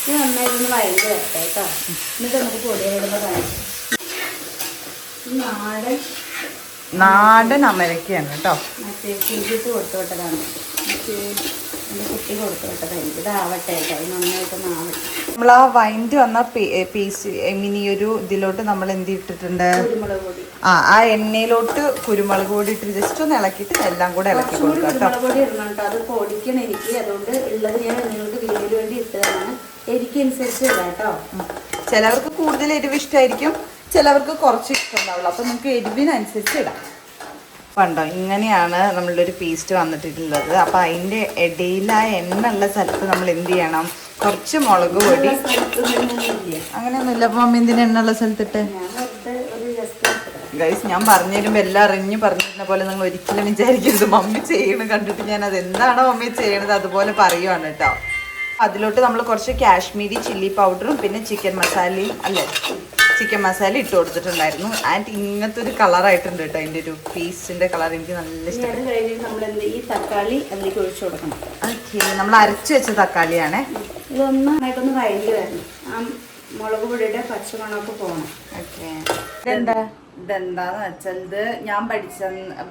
നന്നായിട്ടൊന്ന് വഴണ്ട് വരട്ടെ കേട്ടോ. എന്നിട്ട് നമുക്ക് പൊടിയിടുമ്പോൾ കാണിച്ചു. നാടൻ അമരക്കയാണ് കേട്ടോ. മറ്റേ ചീസ് കൊടുത്തോട്ടതാണ്. എൻ്റെ കുട്ടി കൊടുത്തു കേട്ടത് എനിക്ക് ഇതാവട്ടെ കേട്ടോ നന്നായിട്ടൊന്ന് ആവട്ടെ. നമ്മൾ ആ വൈൻഡ് വന്ന പീസ് ഈ ഒരു ഇതിലോട്ട് നമ്മൾ എന്ത് ഇട്ടിട്ടുണ്ട്? കുരുമുളക് പൊടി. ആ എണ്ണയിലോട്ട് കുരുമുളക് പൊടി ഇട്ട് ജസ്റ്റ് ഒന്ന് ഇളക്കിയിട്ട് എല്ലാം കൂടെ ഇളക്കി കൊടുക്കാം കേട്ടോ. കുരുമുളക് പൊടി ഇടണം കേട്ടോ, അത് പൊടിക്കണം എനിക്ക്. അതുകൊണ്ട് ഉള്ളത് ഞാൻ നിങ്ങൾക്ക് വീടിന് വേണ്ടി ഇട്ടതാണ്. എരിക്കനുസരിച്ച് ഇടാം കേട്ടോ. ചിലവർക്ക് കൂടുതൽ എരിവ് ഇഷ്ടമായിരിക്കും, ചിലവർക്ക് കുറച്ച് ഇഷ്ടമുണ്ടാവുള്ളൂ. അപ്പം നമുക്ക് എരിവിനനുസരിച്ച് ഇടാം. കണ്ടോ, ഇങ്ങനെയാണ് നമ്മളുടെ ഒരു പേസ്റ്റ് വന്നിട്ടുള്ളത്. അപ്പം അതിൻ്റെ ഇടയിൽ ആ എണ്ണ ഉള്ള സ്ഥലത്ത് നമ്മൾ എന്ത് ചെയ്യണം? കുറച്ച് മുളക് പൊടി. അങ്ങനെയൊന്നുമില്ല. അപ്പം അമ്മ എന്തിനാ എണ്ണ ഉള്ള സ്ഥലത്തിട്ട്? ഗൈസ്, ഞാൻ പറഞ്ഞു തരുമ്പോൾ എല്ലാം അറിഞ്ഞ് പറഞ്ഞിരുന്ന പോലെ നിങ്ങൾ ഒരിക്കലും വിചാരിക്കരുത് മമ്മി ചെയ്യണത് കണ്ടിട്ട് ഞാൻ അത് എന്താണോ മമ്മി ചെയ്യണത് അതുപോലെ പറയുവാണ് കേട്ടോ. അതിലോട്ട് നമ്മൾ കുറച്ച് കാശ്മീരി ചില്ലി പൗഡറും പിന്നെ ചിക്കൻ മസാലയും ചിക്കൻ മസാല ഇട്ട് കൊടുത്തിട്ടുണ്ടായിരുന്നു. ആൻഡ് ഇങ്ങനത്തെ ഒരു കളറായിട്ടുണ്ട് കേട്ടോ. അതിൻ്റെ ഒരു പീസിൻ്റെ കളർ എനിക്ക് നല്ല ഇഷ്ടപ്പെട്ടു. ഈ തക്കാളി അതിലേക്ക് ഒഴിച്ചു കൊടുക്കണം. ഓക്കെ, നമ്മൾ അരച്ചു വെച്ച തക്കാളിയാണേ. ഇതൊന്ന് നന്നായിട്ടൊന്ന് വഴങ്ങി വരണം. ആ മുളക് പൊടിയുടെ പച്ചമണമൊക്കെ പോകണം. ഓക്കെ, ഇതെന്താന്ന് വെച്ചാൽ ഇത് ഞാൻ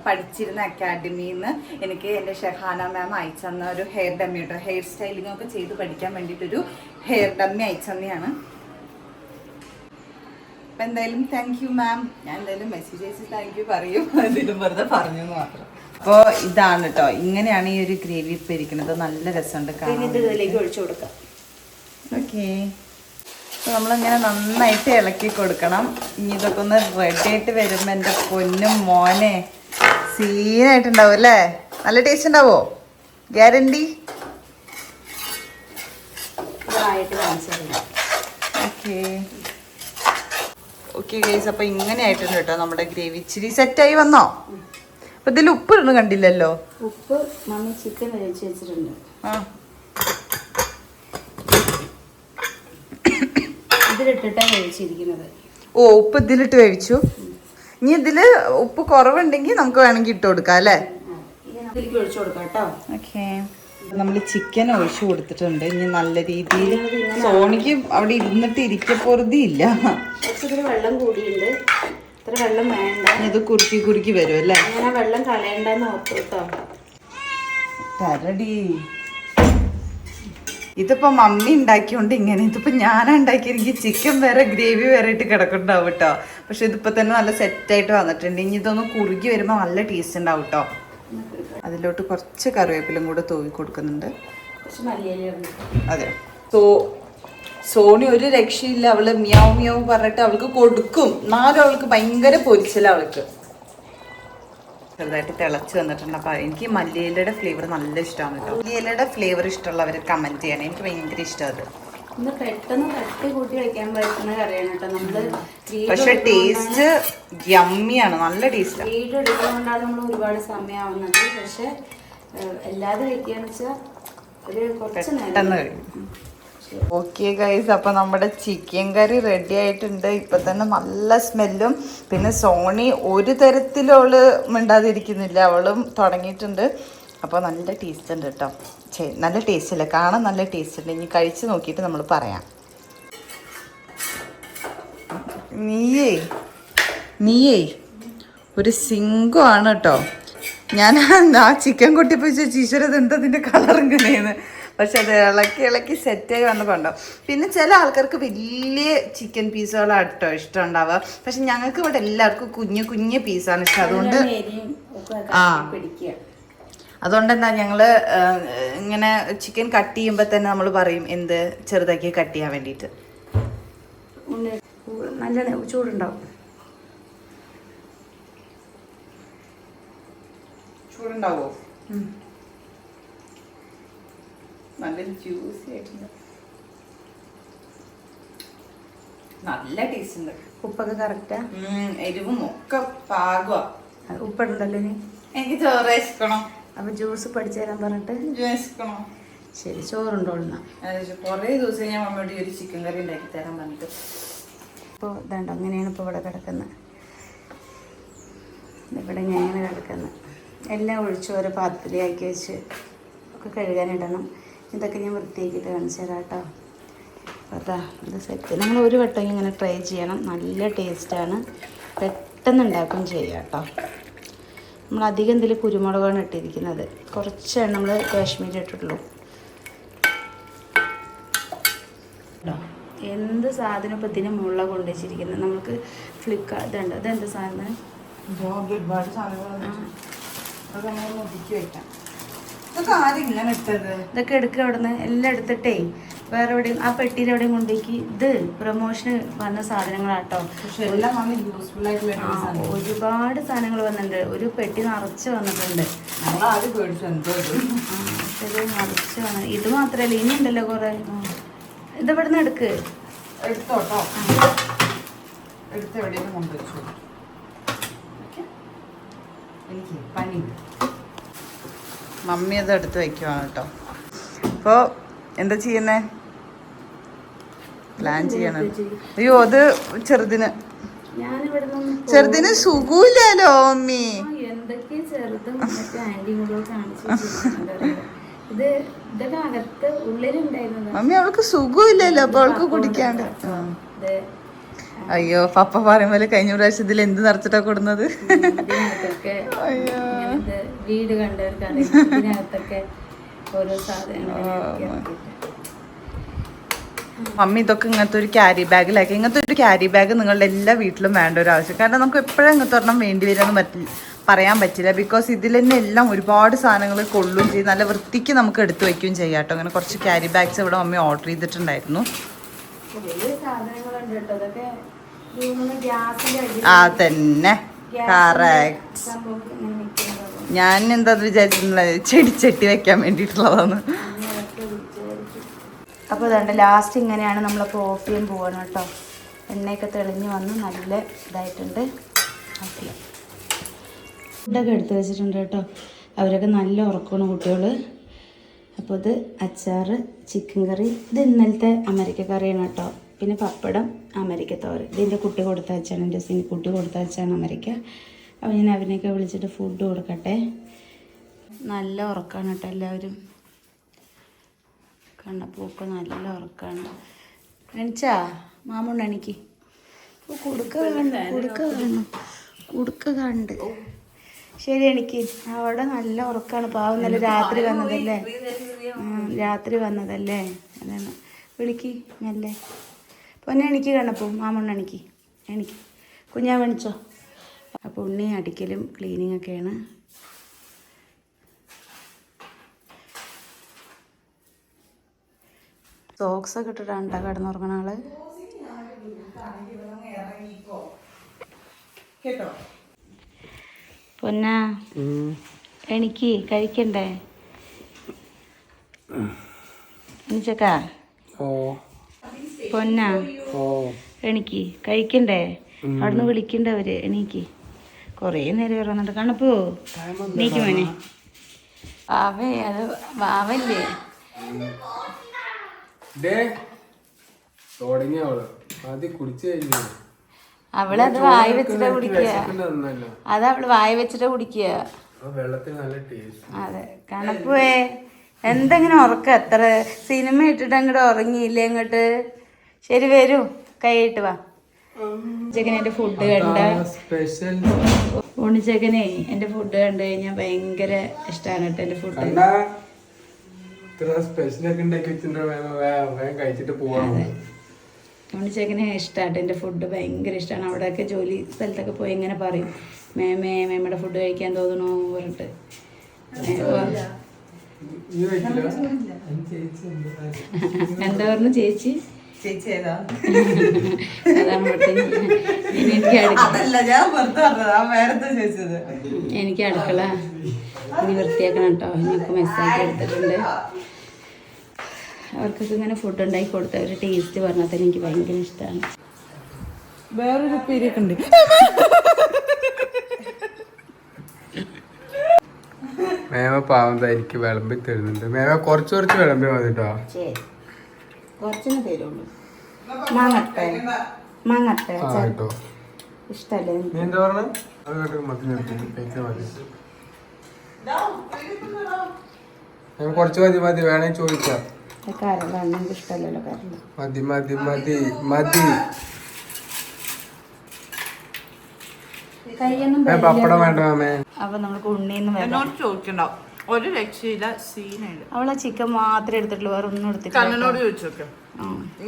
പഠിച്ചിരുന്ന അക്കാഡമിയിൽ നിന്ന് എനിക്ക് എൻ്റെ ഷെഹാന മാം അയച്ചെന്ന ഒരു ഹെയർ ഡമ്മി കേട്ടോ. ഹെയർ സ്റ്റൈലിംഗ് ഒക്കെ ചെയ്ത് പഠിക്കാൻ വേണ്ടിയിട്ടൊരു ഹെയർ ഡമ്മി അയച്ചെന്നെയാണ്. അപ്പം എന്തായാലും താങ്ക് യു മാം. ഞാൻ എന്തായാലും മെസ്സേജ് അയച്ച് താങ്ക് യു പറയും, എന്തെങ്കിലും വെറുതെ പറഞ്ഞു എന്ന് മാത്രം. അപ്പോൾ ഇതാണ് കേട്ടോ, ഇങ്ങനെയാണ് ഈ ഒരു ഗ്രേവി ഇപ്പം ഇരിക്കുന്നത്. നല്ല രസമുണ്ട് കാണാൻ. ഇതിലേക്ക് ഒഴിച്ചു കൊടുക്കാം. ഓക്കെ, അപ്പോൾ നമ്മളിങ്ങനെ നന്നായിട്ട് ഇളക്കി കൊടുക്കണം. ഇനി ഇതൊക്കെ ഒന്ന് റെഡി ആയിട്ട് വരുമ്പോൾ എൻ്റെ പൊന്നും മോനെ സീനായിട്ടുണ്ടാവും അല്ലേ? നല്ല ടേസ്റ്റ് ഉണ്ടാവോ? ഗ്യാരണ്ടി? ഓക്കെ ഓക്കെ ഗൈസ്, അപ്പോൾ ഇങ്ങനെ ആയിട്ടുണ്ട് കേട്ടോ നമ്മുടെ ഗ്രേവി. ഇച്ചിരി സെറ്റായി വന്നോ? അപ്പോൾ ഇതിൽ ഉപ്പ് ഇടുന്നു കണ്ടില്ലല്ലോ. ഉപ്പ് മമ്മി ചിക്കൻ വേവിച്ച് വെച്ചിട്ടുണ്ട്. ഇതിലിട്ടിട്ടാണ് വേവിച്ചിരിക്കുന്നത്. ഓ, ഉപ്പ് ഇതിലിട്ട് വേവിച്ചു. ഇനി ഇതിൽ ഉപ്പ് കുറവുണ്ടെങ്കിൽ നമുക്ക് വേണമെങ്കിൽ ഇട്ട് കൊടുക്കാം അല്ലേ? ഒഴിച്ചു കൊടുക്കാം കേട്ടോ. ഓക്കെ, നമ്മൾ ചിക്കൻ ഒഴിച്ചു കൊടുത്തിട്ടുണ്ട്. ഇനി നല്ല രീതിയിൽ സോണിക്ക് അവിടെ ഇരുന്നിട്ട് ഇരിക്കപ്പൊറുതിയില്ല. കുറച്ചിതിൽ വെള്ളം കൂടിയുണ്ട്. ഇത്ര വെള്ളം വേണ്ട. ഇത് കുറുക്കി കുറുക്കി വരും അല്ലേ? അങ്ങനെ വെള്ളം കളയണ്ടെന്ന് ഓർത്തു കേട്ടോ. തരടി, ഇതിപ്പോ മമ്മി ഉണ്ടാക്കിയോണ്ട് ഇങ്ങനെ. ഇതിപ്പോ ഞാനാ ഉണ്ടാക്കിയെങ്കിൽ ചിക്കൻ വേറെ ഗ്രേവി വേറെ ഇട്ട് കിടക്കുന്നുണ്ടാവും കേട്ടോ. പക്ഷെ ഇതിപ്പോ തന്നെ നല്ല സെറ്റായിട്ട് വന്നിട്ടുണ്ട്. ഇനി ഇതൊന്ന് കുറുകി വരുമ്പോൾ നല്ല ടേസ്റ്റ് ഉണ്ടാവും കേട്ടോ. അതിലോട്ട് കുറച്ച് കറിവേപ്പിലും കൂടെ തൂവി കൊടുക്കുന്നുണ്ട്. അതെ, സോണി ഒരു രക്ഷയില്ല. അവള് മിയാവ് മിയാവ് പറഞ്ഞിട്ട് അവൾക്ക് കൊടുക്കും. എന്നാലും അവൾക്ക് ഭയങ്കര പൊരിച്ചില്ല. അവൾക്ക് ചെറുതായിട്ട് തിളച്ച് വന്നിട്ടുണ്ട്. അപ്പോൾ എനിക്ക് മല്ലിയിലയുടെ ഫ്ലേവർ നല്ല ഇഷ്ടമാണ് കേട്ടോ. മല്ലിയിലയുടെ ഫ്ലേവർ ഇഷ്ടമുള്ളവർ കമൻറ്റ് ചെയ്യണം. എനിക്ക് ഭയങ്കര ഇഷ്ടമാണ്. ഇന്ന് പെട്ടെന്ന് തട്ടി കൂട്ടി വെക്കാൻ പറ്റുന്ന കറിയാണ് കേട്ടോ. നമ്മള് പക്ഷെ ടേസ്റ്റ് യമ്മിയാണ്, നല്ല ടേസ്റ്റ്. വീഡിയോ എടുക്കുന്നതുകൊണ്ടാണ് നമ്മൾ ഒരുപാട് സമയമാവുന്നത്. പക്ഷെ എല്ലാതെ വെക്കുകയാണെന്ന് വെച്ചാൽ ഒരു കുറച്ച് പെട്ടെന്ന് കഴിയും. ഓക്കെ ഗൈസ്, അപ്പോൾ നമ്മുടെ ചിക്കൻ കറി റെഡി ആയിട്ടുണ്ട്. ഇപ്പം തന്നെ നല്ല സ്മെല്ലും. പിന്നെ സോണി ഒരു തരത്തിലും അവള് മിണ്ടാതിരിക്കുന്നില്ല, അവളും തുടങ്ങിയിട്ടുണ്ട്. അപ്പോൾ നല്ല ടേസ്റ്റ് ഉണ്ട് കേട്ടോ. നല്ല ടേസ്റ്റ് അല്ലേ? കാണാൻ നല്ല ടേസ്റ്റ് ഉണ്ട്. ഇനി കഴിച്ച് നോക്കിയിട്ട് നമ്മൾ പറയാം. നീയേ ഒരു സിംഗമാണ് കേട്ടോ. ഞാൻ ആ ചിക്കൻ കൊട്ടിപ്പോയി ടീച്ചറത് എന്താ അതിൻ്റെ കളർ ഇങ്ങനെയെന്ന്. പക്ഷെ അത് ഇളക്കി ഇളക്കി സെറ്റായി വന്നപ്പോണ്ടോ. പിന്നെ ചില ആൾക്കാർക്ക് വലിയ ചിക്കൻ പീസുകളാണ് കേട്ടോ ഇഷ്ടം ഉണ്ടാവുക. പക്ഷെ ഞങ്ങൾക്ക് ഇവിടെ എല്ലാവർക്കും കുഞ്ഞു കുഞ്ഞു പീസാണ് ഇഷ്ടം. അതുകൊണ്ട് എന്താ ഞങ്ങൾ ഇങ്ങനെ ചിക്കൻ കട്ട് ചെയ്യുമ്പോൾ തന്നെ നമ്മൾ പറയും എന്ത് ചെറുതാക്കി കട്ട് ചെയ്യാൻ വേണ്ടിയിട്ട്. നല്ല ചൂടുണ്ടാവും. ചൂടുണ്ടാവോ? നല്ല ജ്യൂസി ആയിട്ടുണ്ട്. നല്ല ടേസ്റ്റ് ഉണ്ട്. ഉപ്പൊക്കെ കറക്റ്റാ? എരിവും ഒക്കെ പാകുക. ഉപ്പുണ്ടല്ലോ ഇനി. എനിക്ക് ചോറ് കഴിക്കണം. അപ്പൊ ജ്യൂസ് പഠിച്ചു തരാൻ പറഞ്ഞിട്ട് കഴിക്കണം. ശരി, ചോറുണ്ടോളുന്ന. കുറേ ദിവസം ഞാൻ മമ്മിയോട് ഒരു ചിക്കൻ കറി ഉണ്ടാക്കി തരാൻ പറഞ്ഞിട്ട്. ഇപ്പോൾ ഇതാണ്ടോ അങ്ങനെയാണ് ഇപ്പോൾ ഇവിടെ കിടക്കുന്നത്. ഇവിടെ ഞാൻ കിടക്കുന്നത് എല്ലാം ഒഴിച്ച് ഓരോ പാത്രത്തിലാക്കി വെച്ച് ഒക്കെ കഴുകാനിടണം. ഇതൊക്കെ ഞാൻ വൃത്തിയാക്കിയിട്ട് കാണിച്ചു തരാം കേട്ടോ. അതാ ഇത് സെറ്റ്. നമ്മൾ ഒരു വട്ടം ഇങ്ങനെ ട്രൈ ചെയ്യണം. നല്ല ടേസ്റ്റാണ്. പെട്ടെന്ന് ഉണ്ടാക്കും ചെയ്യാം കേട്ടോ. നമ്മൾ അധികം ഇതിൽ കുരുമുളകാണ് ഇട്ടിരിക്കുന്നത്. കുറച്ചാണ് നമ്മൾ കാശ്മീരി ഇട്ടിട്ടുള്ളൂ. എന്ത് സാധനം ഇപ്പം ഇതിന് മുകളിലാണ് കൊണ്ടുവച്ചിരിക്കുന്നത്. നമുക്ക് ഫ്ലിപ്കാർട്ട് ഇതുണ്ട്. ഇതെന്ത് സാധനം? ഒരുപാട് സാധനങ്ങൾ ഒതുക്കി വെക്കാം. ഇതൊക്കെ ആരും ഇങ്ങനെ ഇട്ടത്? ഇതൊക്കെ എടുക്കുക അവിടെ നിന്ന് എല്ലാം എടുത്തിട്ടേ വേറെ എവിടെയും ആ പെട്ടിയിൽ എവിടെയും കൊണ്ടുപോയി. ഇത് പ്രൊമോഷന് വന്ന സാധനങ്ങളാട്ടോ. ഒരുപാട് സാധനങ്ങൾ വന്നിട്ടുണ്ട്. ഒരു പെട്ടി നിറച്ച് വന്നിട്ടുണ്ട്. നിറച്ച് വന്നു. ഇത് മാത്രല്ല ഇനി ഉണ്ടല്ലോ കുറെ. ഇത് ഇവിടെ നിന്ന് എടുക്ക്. എടുത്തോട്ടോ. എടുത്ത് എവിടെയും കൊണ്ടുവച്ചു. എനിക്ക് പനി. മമ്മി അത് എടുത്ത് വെക്കുവാണ് കേട്ടോ. അപ്പോൾ എന്താ ചെയ്യുന്നേ? പ്ലാൻ ചെയ്യണം. അയ്യോ അത് ചെറുതിന് സുഖമില്ലല്ലോ മമ്മി. എന്തൊക്കെ ചെറുതും ആന്റിങ്ങളോ കാണിച്ചു. ഇത് ഇതൊക്കെ അകത്ത് ഉള്ളിലുണ്ടായിരുന്നത്. മമ്മി അവൾക്ക് സുഖമില്ലല്ലോ, അപ്പൊ അവൾക്ക് കുടിക്കാണ്ട്. അയ്യോ പപ്പ പറയുമ്പോലെ കഴിഞ്ഞ പ്രാവശ്യം ഇതിൽ എന്ത് നിറച്ചിട്ടാ കൊടുക്കുന്നത്? വീട് കണ്ടവർക്കാണ് ഇതിനകത്തൊക്കെ ഓരോ സാധനങ്ങൾ. മമ്മി ഇതൊക്കെ ഇങ്ങനത്തെ ഒരു ക്യാരി ബാഗിലാക്കി. ഇങ്ങനത്തെ ഒരു ക്യാരി ബാഗ് നിങ്ങളുടെ എല്ലാ വീട്ടിലും വേണ്ട ഒരു ആവശ്യം. കാരണം നമുക്ക് എപ്പോഴും ഇങ്ങനത്തെ ഒരെണ്ണം വേണ്ടി വരുമെന്ന് പറയാൻ പറ്റില്ല. ബിക്കോസ് ഇതിൽ തന്നെ എല്ലാം ഒരുപാട് സാധനങ്ങൾ കൊള്ളുകയും ചെയ്യും. നല്ല വൃത്തിക്ക് നമുക്ക് എടുത്തു വയ്ക്കുകയും ചെയ്യാം കേട്ടോ. അങ്ങനെ കുറച്ച് ക്യാരി ബാഗ്സ് ഇവിടെ മമ്മി ഓർഡർ ചെയ്തിട്ടുണ്ടായിരുന്നു. ആ തന്നെ കറക്റ്റ്. ഞാൻ എന്താ വിചാരിച്ചിട്ടുള്ളത്, ചെടിച്ചട്ടി വെക്കാൻ വേണ്ടിയിട്ടുള്ളതാണ്. അപ്പോൾ ഇതുണ്ട് ലാസ്റ്റ് ഇങ്ങനെയാണ് നമ്മളപ്പോൾ ഓഫ് ചെയ്യാൻ പോകണം കേട്ടോ. എണ്ണയൊക്കെ തെളിഞ്ഞ് വന്ന് നല്ല ഇതായിട്ടുണ്ട്. ഓഫ് ചെയ്യാം. ഫുഡൊക്കെ എടുത്ത് വെച്ചിട്ടുണ്ട് കേട്ടോ. അവരൊക്കെ നല്ല ഉറക്കമാണ് കുട്ടികൾ. അപ്പോൾ ഇത് അച്ചാർ, ചിക്കൻ കറി, ഇത് ഇന്നലത്തെ അമരിക്ക കറിയാണ് കേട്ടോ. പിന്നെ പപ്പടം, അമരിക്ക തോരൻ. ഇതിൻ്റെ കുട്ടി കൊടുത്തയച്ചാണ്, എൻ്റെ സിനി കുട്ടി കൊടുത്തയച്ചാണ് അമരിക്ക. അപ്പോൾ ഞാൻ അവനെയൊക്കെ വിളിച്ചിട്ട് ഫുഡ് കൊടുക്കട്ടെ. നല്ല ഉറക്കമാണ് കേട്ടോ എല്ലാവരും. കണ്ണപ്പൂക്ക് നല്ല ഉറക്കമാണ്. എണിച്ചാ മാമുണ്ട് എനിക്ക് കുടുക്ക കണ്ട്. ശരി എനിക്ക് അവിടെ നല്ല ഉറക്കമാണ്. പാവം നല്ല രാത്രി വന്നതല്ലേ, രാത്രി വന്നതല്ലേ. അതാണ് വിളിക്ക് മെല്ലെ. പൊന്നെ എനിക്ക് കണ്ണപ്പൂ മാമുണ്ട് എനിക്ക് കുഞ്ഞാ വിളിച്ചോ. അപ്പോൾ ഉണ്ണി അടിക്കലും ക്ലീനിങ് ഒക്കെയാണ്. സോക്സൊക്കെ ഇട്ടിട്ടാണ് കിടന്നുറങ്ങണ ആള്. പൊന്നാ എനിക്ക് കഴിക്കണ്ടേ? എനിച്ചക്കാ പൊന്നാ എനിക്ക് കഴിക്കണ്ടേ? അവിടുന്ന് വിളിക്കണ്ട അവര്. എനിക്ക് കുറേ നേരം ഇറങ്ങുന്നുണ്ട്. കണപ്പോ നീക്ക് മോനെ. വാവേ അത് വാവല്ലേ? അവളത് വായി വെച്ചിട്ട് കുടിക്കുക. അത് അവള് വായി വെച്ചിട്ട് കുടിക്കുക. അതെ കണപ്പുവേ എന്തെങ്കിലും ഉറക്കം എത്ര സിനിമ ഇട്ടിട്ട് അങ്ങോട്ട് ഉറങ്ങിയില്ലേ അങ്ങോട്ട്. ശരി വരൂ കൈയിട്ട് വാ. ഉണ്ണിച്ചക്കനെ എൻ്റെ ഫുഡ് കണ്ട ഉണ്ണിച്ചക്കനെ എൻ്റെ ഫുഡ് കണ്ടു കഴിഞ്ഞാൽ ഭയങ്കര ഇഷ്ടമാണ് കേട്ടോ എൻ്റെ ഫുഡ്. ഉണ്ണിച്ചക്കനെ ഇഷ്ടമായിട്ട് എൻ്റെ ഫുഡ് ഭയങ്കര ഇഷ്ടമാണ്. അവിടെയൊക്കെ ജോലി സ്ഥലത്തൊക്കെ പോയി ഇങ്ങനെ പറയും, മേമ്മയുടെ ഫുഡ് കഴിക്കാൻ തോന്നണോ പറഞ്ഞിട്ട്. എന്താ പറഞ്ഞു ചേച്ചി? എനിക്ക് അടുക്കള ഇനി വൃത്തിയാക്കണം കേട്ടോ. എനിക്ക് മെസ്സേജ് എടുത്തിട്ടുണ്ട്. അവർക്കൊക്കെ ഇങ്ങനെ ഫുഡ് ഉണ്ടാക്കി കൊടുത്ത ഒരു ടേസ്റ്റ് പറഞ്ഞാൽ തന്നെ എനിക്ക് ഭയങ്കര ഇഷ്ടമാണ്. വേറൊരു പേരൊക്കെ ഉണ്ട്. മേമ പാവന്തായിരിക്കും വിളമ്പി തരുന്നുണ്ട്. മേമ കുറച്ച് വിളമ്പി മതി കേട്ടോ. കുറച്ചിന് തരുള്ളൂ. മാങ്ങട്ടെ ഇഷ്ടല്ലേ? നീ എന്താ പറഞ്ഞ? കുറച്ച് മതി വേണേ ചോദിക്കാം. ഇഷ്ടമല്ലല്ലോ മതി മതി മതി മതി. പപ്പടം വേണ്ട മാമേ. അപ്പൊ നമ്മൾക്ക് ഉണ്ണിന്ന് എന്നോട് ചോദിക്കണ്ടാവും. ഒരു രക്ഷയില്ല, സീനുണ്ട്. അവളെ ചിക്കൻ മാത്രമേ എടുത്തിട്ടുള്ളൂ, വേറെ ഒന്നും എടുത്തിട്ടില്ല. കണ്ണനോട് ചോദിച്ചോക്കെ,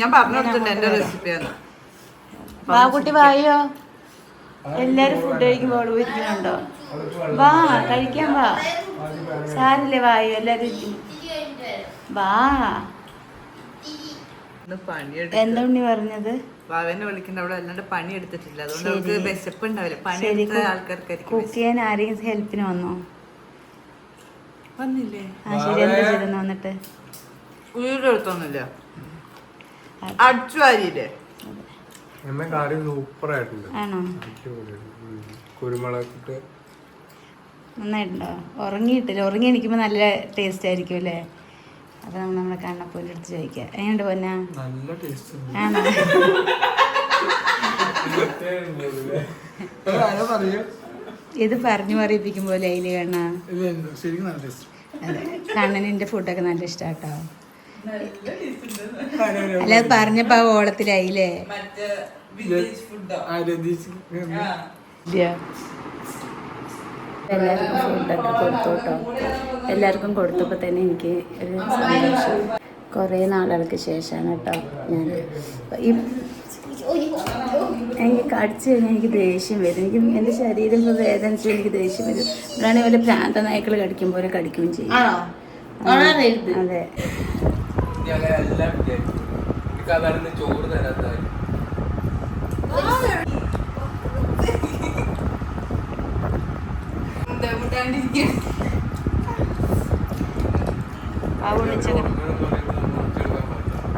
ഞാൻ പറഞ്ഞു കൊടുത്തിട്ടുണ്ട് എന്റെ റെസിപ്പിയാണ്. വാക്കുട്ടി വായോ, എല്ലാരും ഫുഡ് കഴിക്കുമ്പോൾ അവള് ഇരിക്കുന്നുണ്ടോ? വാ കഴിക്കാൻ വാ, സാരില്ലേ വായോ, എല്ലാരും വാ. എന്താ ഉണ്ണി പറഞ്ഞത്? വാവനെ വിളിക്കുന്ന അവിടെ അല്ലാണ്ട് പണി എടുത്തിട്ടില്ല, അതുകൊണ്ട് അവർക്ക് വിശപ്പ് ഉണ്ടാവില്ല. പണി എടുത്ത ആൾക്കാർക്ക് കുക്ക് ചെയ്യാൻ ആരെങ്കിലും ഹെൽപ്പിന് വന്നോ? വന്നില്ലേ? ആ ശരി, എന്താ ചെയ്തെന്ന് വന്നിട്ട്? ഉയരെടുത്തൊന്നുമില്ല, അടിച്ചു വാരിയില്ലേ? സൂപ്പർ ആയിട്ടുണ്ട്. ആണോ? കുരുമുളക് നന്നായിട്ടുണ്ടോ? ഉറങ്ങിയിട്ടില്ല, ഉറങ്ങി എണിക്കുമ്പോൾ നല്ല ടേസ്റ്റ് ആയിരിക്കും അല്ലേ? അപ്പൊ നമ്മളെ കണ്ണപ്പോലെ എടുത്ത് ചോദിക്കാം, എങ്ങനെയുണ്ട് പൊന്നാ? നല്ല ടേസ്റ്റ് ആണോ? ഇത് പറഞ്ഞു പറയിപ്പിക്കും പോലെ അതില് കണ്ണാ. അതെ, കണ്ണനിന്റെ ഫുഡൊക്കെ നല്ല ഇഷ്ടാട്ടോ. അല്ല, അത് പറഞ്ഞപ്പോ ആ ഓളത്തിലായില്ലേ? എല്ലാവർക്കും ഫുഡൊക്കെ കൊടുത്തു കേട്ടോ. എല്ലാവർക്കും കൊടുത്തപ്പോൾ തന്നെ എനിക്ക് ഒരു സന്തോഷം. കുറേ നാളുകൾക്ക് ശേഷമാണ് കേട്ടോ ഞാൻ എനിക്ക് കടിച്ചു കഴിഞ്ഞാൽ എനിക്ക് ദേഷ്യം വരും. എനിക്ക് എൻ്റെ ശരീരം വേദനിച്ചു എനിക്ക് ദേഷ്യം വരും. ഇവിടെയാണെങ്കിൽ വല്ല ഭ്രാന്ത നായ്ക്കൾ കടിക്കും പോലെ കടിക്കുകയും ചെയ്യും. അതെ, ചോറ് തരാത്ത ആ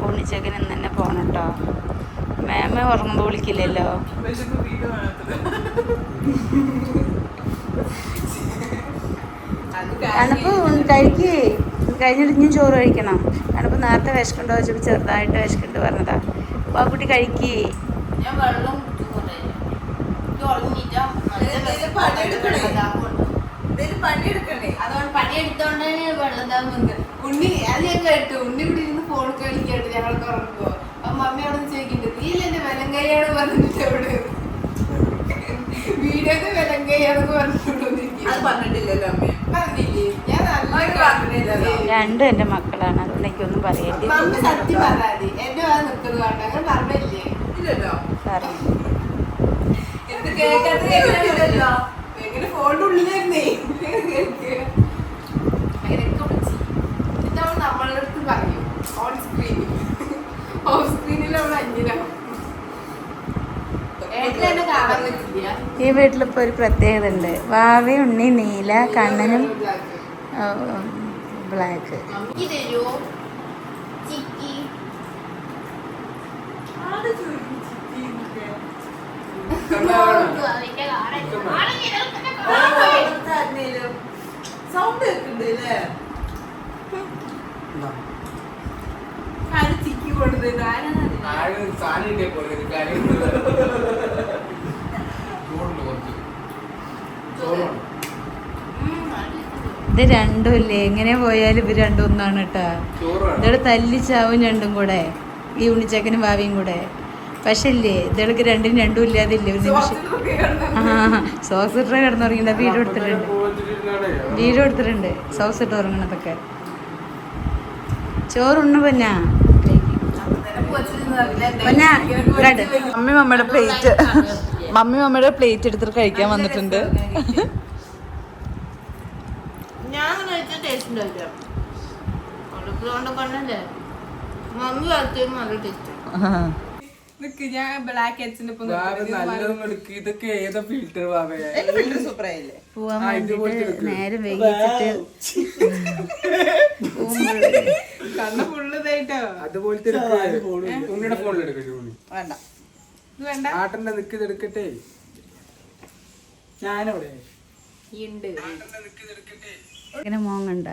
ഉണ്ണിച്ചക്കൻ ഇന്ന് തന്നെ പോണം കേട്ടോ. മേമ ഉറങ്ങുമ്പോൾ വിളിക്കില്ലല്ലോ. തണുപ്പ് കഴിക്കേ, കഴിഞ്ഞിട്ട് ഇനിയും ചോറ് കഴിക്കണം. തണുപ്പ് നേരത്തെ വിശക്കുണ്ടോ ചോദിച്ചപ്പോൾ ചെറുതായിട്ട് വിശക്കുണ്ട് പറഞ്ഞതാ. അപ്പോൾ ആ കുട്ടി കഴിക്കേ. അതുകൊണ്ട് പണിയെടുത്തോണ്ട് വെള്ളം താങ്ങുന്നുണ്ട്. ഉണ്ണി അത് ഞാൻ കേട്ടു. ഉണ്ണി ഇവിടെ ഇരുന്ന് ഫോൺ കളിക്കാട്ട് ഞങ്ങൾക്ക് ഉറങ്ങുമ്പോ. അപ്പൊ മമ്മി അവിടെ ചോദിക്കുന്നുണ്ട്, നീ എന്റെ വിലങ്കയാണ് പറഞ്ഞിട്ട് അവിടെ വീഡിയോക്ക് വിലങ്കയാണെന്ന് പറഞ്ഞിട്ടില്ലല്ലോ അമ്മ. പറഞ്ഞില്ലേ? ഞാൻ നല്ല രണ്ടും എൻ്റെ മക്കളാണ്, അതുകൊണ്ട് എനിക്കൊന്നും പറയേണ്ടി. മമ്മി സത്യം പറഞ്ഞാൽ മതി. എന്റെ ഭാഗം നിൽക്കുന്നത് വേണ്ട, അങ്ങനെ പറഞ്ഞില്ലേ? ഇല്ലല്ലോ, പറഞ്ഞു. എന്ത് കേൾക്കാത്ത കേൾക്കാനില്ലല്ലോ. എങ്ങനെ ഫോണിന്റെ ഉള്ളിലായിരുന്നേ. ഇതവൾ നമ്മളുടെ അടുത്ത് പറയും ഓൺ സ്ക്രീനിൽ. ഓഫ് സ്ക്രീനിൽ അവൾ അന്യനാവും. കാണാൻ പറ്റില്ല. ഈ വീട്ടിലിപ്പോ ഒരു പ്രത്യേകത ഉണ്ട്. വാവി, ഉണ്ണി, നീല, കണ്ണനും ബ്ലാക്ക്. സൗണ്ട് കേൾക്കുന്നുണ്ട് അല്ലേ? ചിക്കി കൊടുത്തത് ഇത് രണ്ടും ഇല്ലേ, എങ്ങനെ പോയാലും ഇവർ രണ്ടും ഒന്നാണ് കേട്ടാ. ഇതോടെ തല്ലിച്ചാവും രണ്ടും കൂടെ, ഈ ഉണ്ണിച്ചക്കനും ഭാവിയും കൂടെ. പക്ഷെ ഇല്ലേ, ഇതൾക്ക് രണ്ടും രണ്ടും ഇല്ലാതില്ലേ ഒരു നിമിഷം. സോക്സ് ഇട്ട് കിടന്നുറങ്ങിണ്ട. വീഡിയോ എടുത്തിട്ടുണ്ട് സോക്സ് ഇട്ട് ഉറങ്ങണതൊക്കെ. ചോറുണ്ണു പൊന്നാ. മമ്മി മമ്മിയുടെ പ്ലേറ്റ് എടുത്തിട്ട് കഴിക്കാൻ വന്നിട്ടുണ്ട്. ഞാൻ ടേസ്റ്റ് ഉണ്ടാവില്ല. മമ്മി വളർത്തിയും നല്ല ടേസ്റ്റ്. ഞാൻ ബ്ലാക്ക് ഹെഡ്സിന്റെ ഇതൊക്കെ ഏതാ ഫിൽറ്റർ സൂപ്പറായില്ലേ? പോവാൻ വേണ്ടിട്ട് നേരം വൈകിച്ചിട്ട് കണ്ണ് ഫുള്ള് ഇതായിട്ടോ. അതുപോലത്തെ ഉണ്ണിയുടെ ഫോണിൽ എടുക്കട്ടെ. വേണ്ട, ഇത് വേണ്ട. ആട്ടന്റെ നിക്ക് എടുക്കട്ടെ. ഞാനവിടെ ഇങ്ങനെ മോങ്ങണ്ട.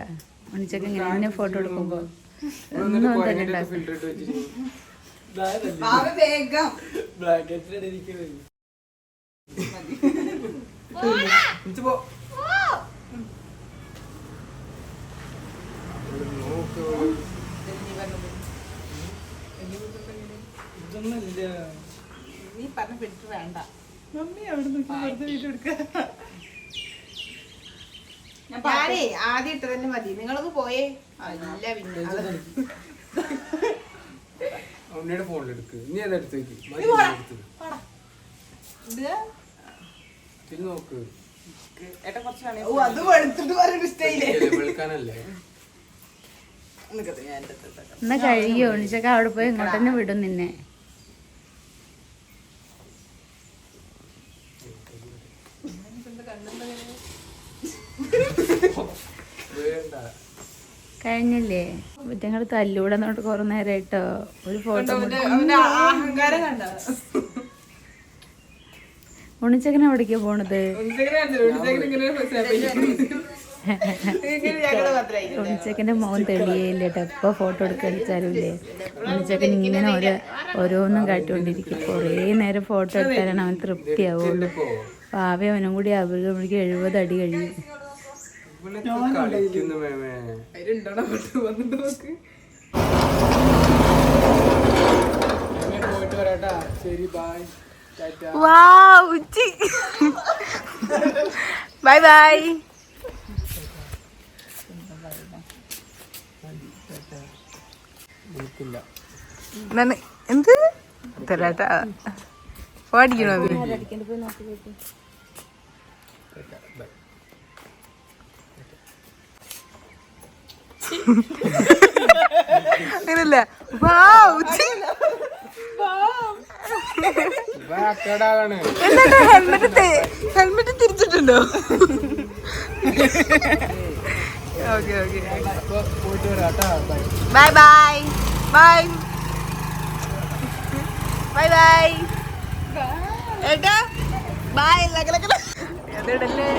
ഉണ്ണിച്ചക്ക ഇങ്ങനെ എന്നെ ഫോട്ടോ എടുക്കുമ്പോ ഒന്നും തന്നെ ഉണ്ടാക്കും. ഫിൽറ്റർ ഇട്ട് വെച്ചിട്ട് വേഗം നീ പറഞ്ഞ ഫിൽറ്റർ വേണ്ട. മമ്മി അവിടെ നോക്കി വെറുതെ വീഡിയോ എടുക്ക. ഞാൻ ഞാനേ ആദ്യം ഇട്ട് തന്നെ മതി, നിങ്ങളൊന്ന് പോയേ. അല്ല പിന്നെ ഉണ്ണിയുടെ ഫോണിലെടുക്ക്, നീ അതെടുത്ത് വെക്ക്. ഇത് നോക്ക്, ഏട്ടാ കുറച്ച് വേണേ അത് വെളുത്തിട്ട് പറയുന്ന സ്റ്റൈലേ. വെളുക്കാനല്ലേ. എന്നാ കഴിയോ ഉണ്ണിച്ചക്ക അവിടെ പോയി ഇങ്ങോട്ട് തന്നെ വിടും നിന്നെ. കഴിഞ്ഞില്ലേ ഞങ്ങൾ തല്ലൂടെ നോട്ട് കുറെ നേരമായിട്ടോ. ഒരു ഫോട്ടോ അഹങ്കാരം കണ്ട ഉണ്ണിച്ചക്കൻ എവിടേക്കാ പോണത്? ഉണ്ണിച്ചക്കന്റെ മുഖം തെളിയേയില്ല കേട്ടോ. എപ്പോൾ ഫോട്ടോ എടുക്കാച്ചാലും ഇല്ലേ ഉണ്ണിച്ചക്കൻ ഇങ്ങനെ ഓരോന്നും കാട്ടിക്കൊണ്ടിരിക്കും. കുറേ നേരം ഫോട്ടോ എടുത്താലാണ് അവൻ തൃപ്തിയാവുള്ളൂ. പാവ അവനും കൂടി അവർക്ക് 70 അടി കഴിയും. കളിക്കുന്നു മേമേ. പോയിട്ട് വരാട്ടാ. ശരി, ബൈ. Bye by. എന്ത് തരാട്ടാ പാടിക്കണോ? അങ്ങനല്ല. ഹെൽമെറ്റ് തിരിച്ചിട്ടുണ്ടോ? Okay okay. Bye bye bye bye bye ഏട്ടാ ബൈ. അതിടല്ലേ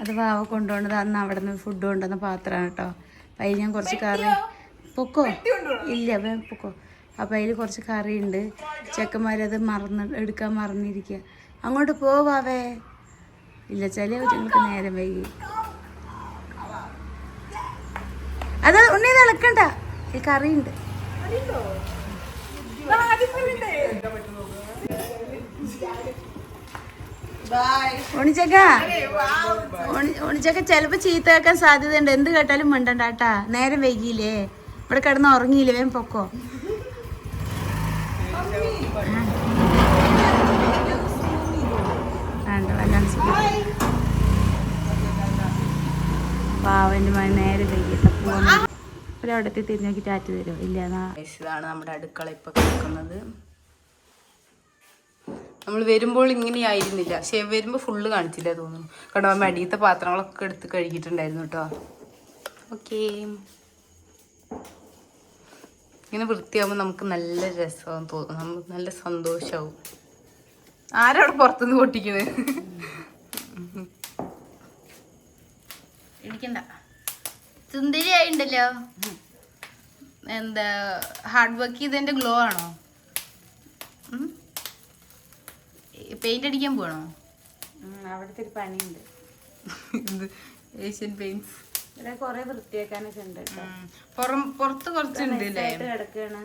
അത് വാവ കൊണ്ടുപോകണത് അന്ന് അവിടെ നിന്ന് ഫുഡ് കൊണ്ടുവന്ന പാത്രമാണ് കേട്ടോ. അപ്പം അതിൽ ഞാൻ കുറച്ച് കറി പൊക്കോ ഇല്ല പൊക്കോ. അപ്പം അതിൽ കുറച്ച് കറി ഉണ്ട്. ചെക്കന്മാരത് എടുക്കാൻ മറന്നിരിക്കുക. അങ്ങോട്ട് പോവാവേ. ഇല്ല ചില ഞങ്ങൾക്ക് നേരം വൈകി. അത് ഉണ്ണി തിളക്കണ്ട, ഈ കറിയുണ്ട്. ഉണിച്ചക്ക ചിലപ്പോ ചീത്ത കേൾക്കാൻ സാധ്യതയുണ്ട്. എന്ത് കേട്ടാലും മിണ്ടണ്ടാട്ടാ. നേരം വൈകിയില്ലേ, ഇവിടെ കിടന്ന് ഉറങ്ങിയില്ലേ, വേഗം പൊക്കോ. പാവന്റെ മഴ നേരെ വൈകിട്ട് ഒരവിടത്തെ തിരിഞ്ഞു നോക്കി ടാറ്റ് തരുമോ? ഇല്ല. ഇതാണ് നമ്മുടെ അടുക്കള ഇപ്പൊ കിടക്കുന്നത്. നമ്മൾ വരുമ്പോൾ ഇങ്ങനെയായിരുന്നില്ല. പക്ഷെ വരുമ്പോൾ ഫുള്ള് കാണിച്ചില്ല തോന്നുന്നു. കണ്ടോ അടിയത്തെ പാത്രങ്ങളൊക്കെ എടുത്ത് കഴുകിയിട്ടുണ്ടായിരുന്നു കേട്ടോ. ഓക്കേ, ഇങ്ങനെ വൃത്തിയാകുമ്പോൾ നമുക്ക് നല്ല രസമാകും തോന്നും. നമുക്ക് നല്ല സന്തോഷമാവും. ആരവിടെ പുറത്തുനിന്ന് പൊട്ടിക്കുന്നത്? എനിക്കണ്ട സുന്ദരിയായിണ്ടല്ലോ. എന്താ ഹാർഡ് വർക്ക് ചെയ്തതിന്റെ ഗ്ലോ ആണോ? പെയിന്റ് അടിക്കാൻ പോകണോ? അവിടുത്തെ ഒരു പണിയുണ്ട്. ഏഷ്യൻ പെയിന്റ്സ് ഇവിടെ കൊറേ വൃത്തിയാക്കാനൊക്കെ ഉണ്ട് കേട്ടോ. പുറത്ത് കുറച്ചുണ്ട് കിടക്കാണ്.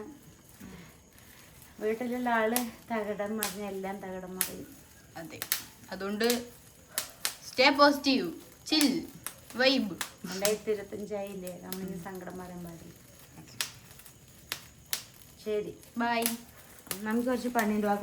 വീട്ടിലുള്ള ആള് തകടം മറിഞ്ഞ എല്ലാം തകടം മറിയും. അതെ, അതുകൊണ്ട് സ്റ്റേ പോസിറ്റീവ്, ചിൽ വൈബ്. 2025 നമ്മളിന് സങ്കടം പറയാൻ പാടില്ല. ശരി, ബൈ. നമുക്ക് കുറച്ച് പണിയുണ്ട്.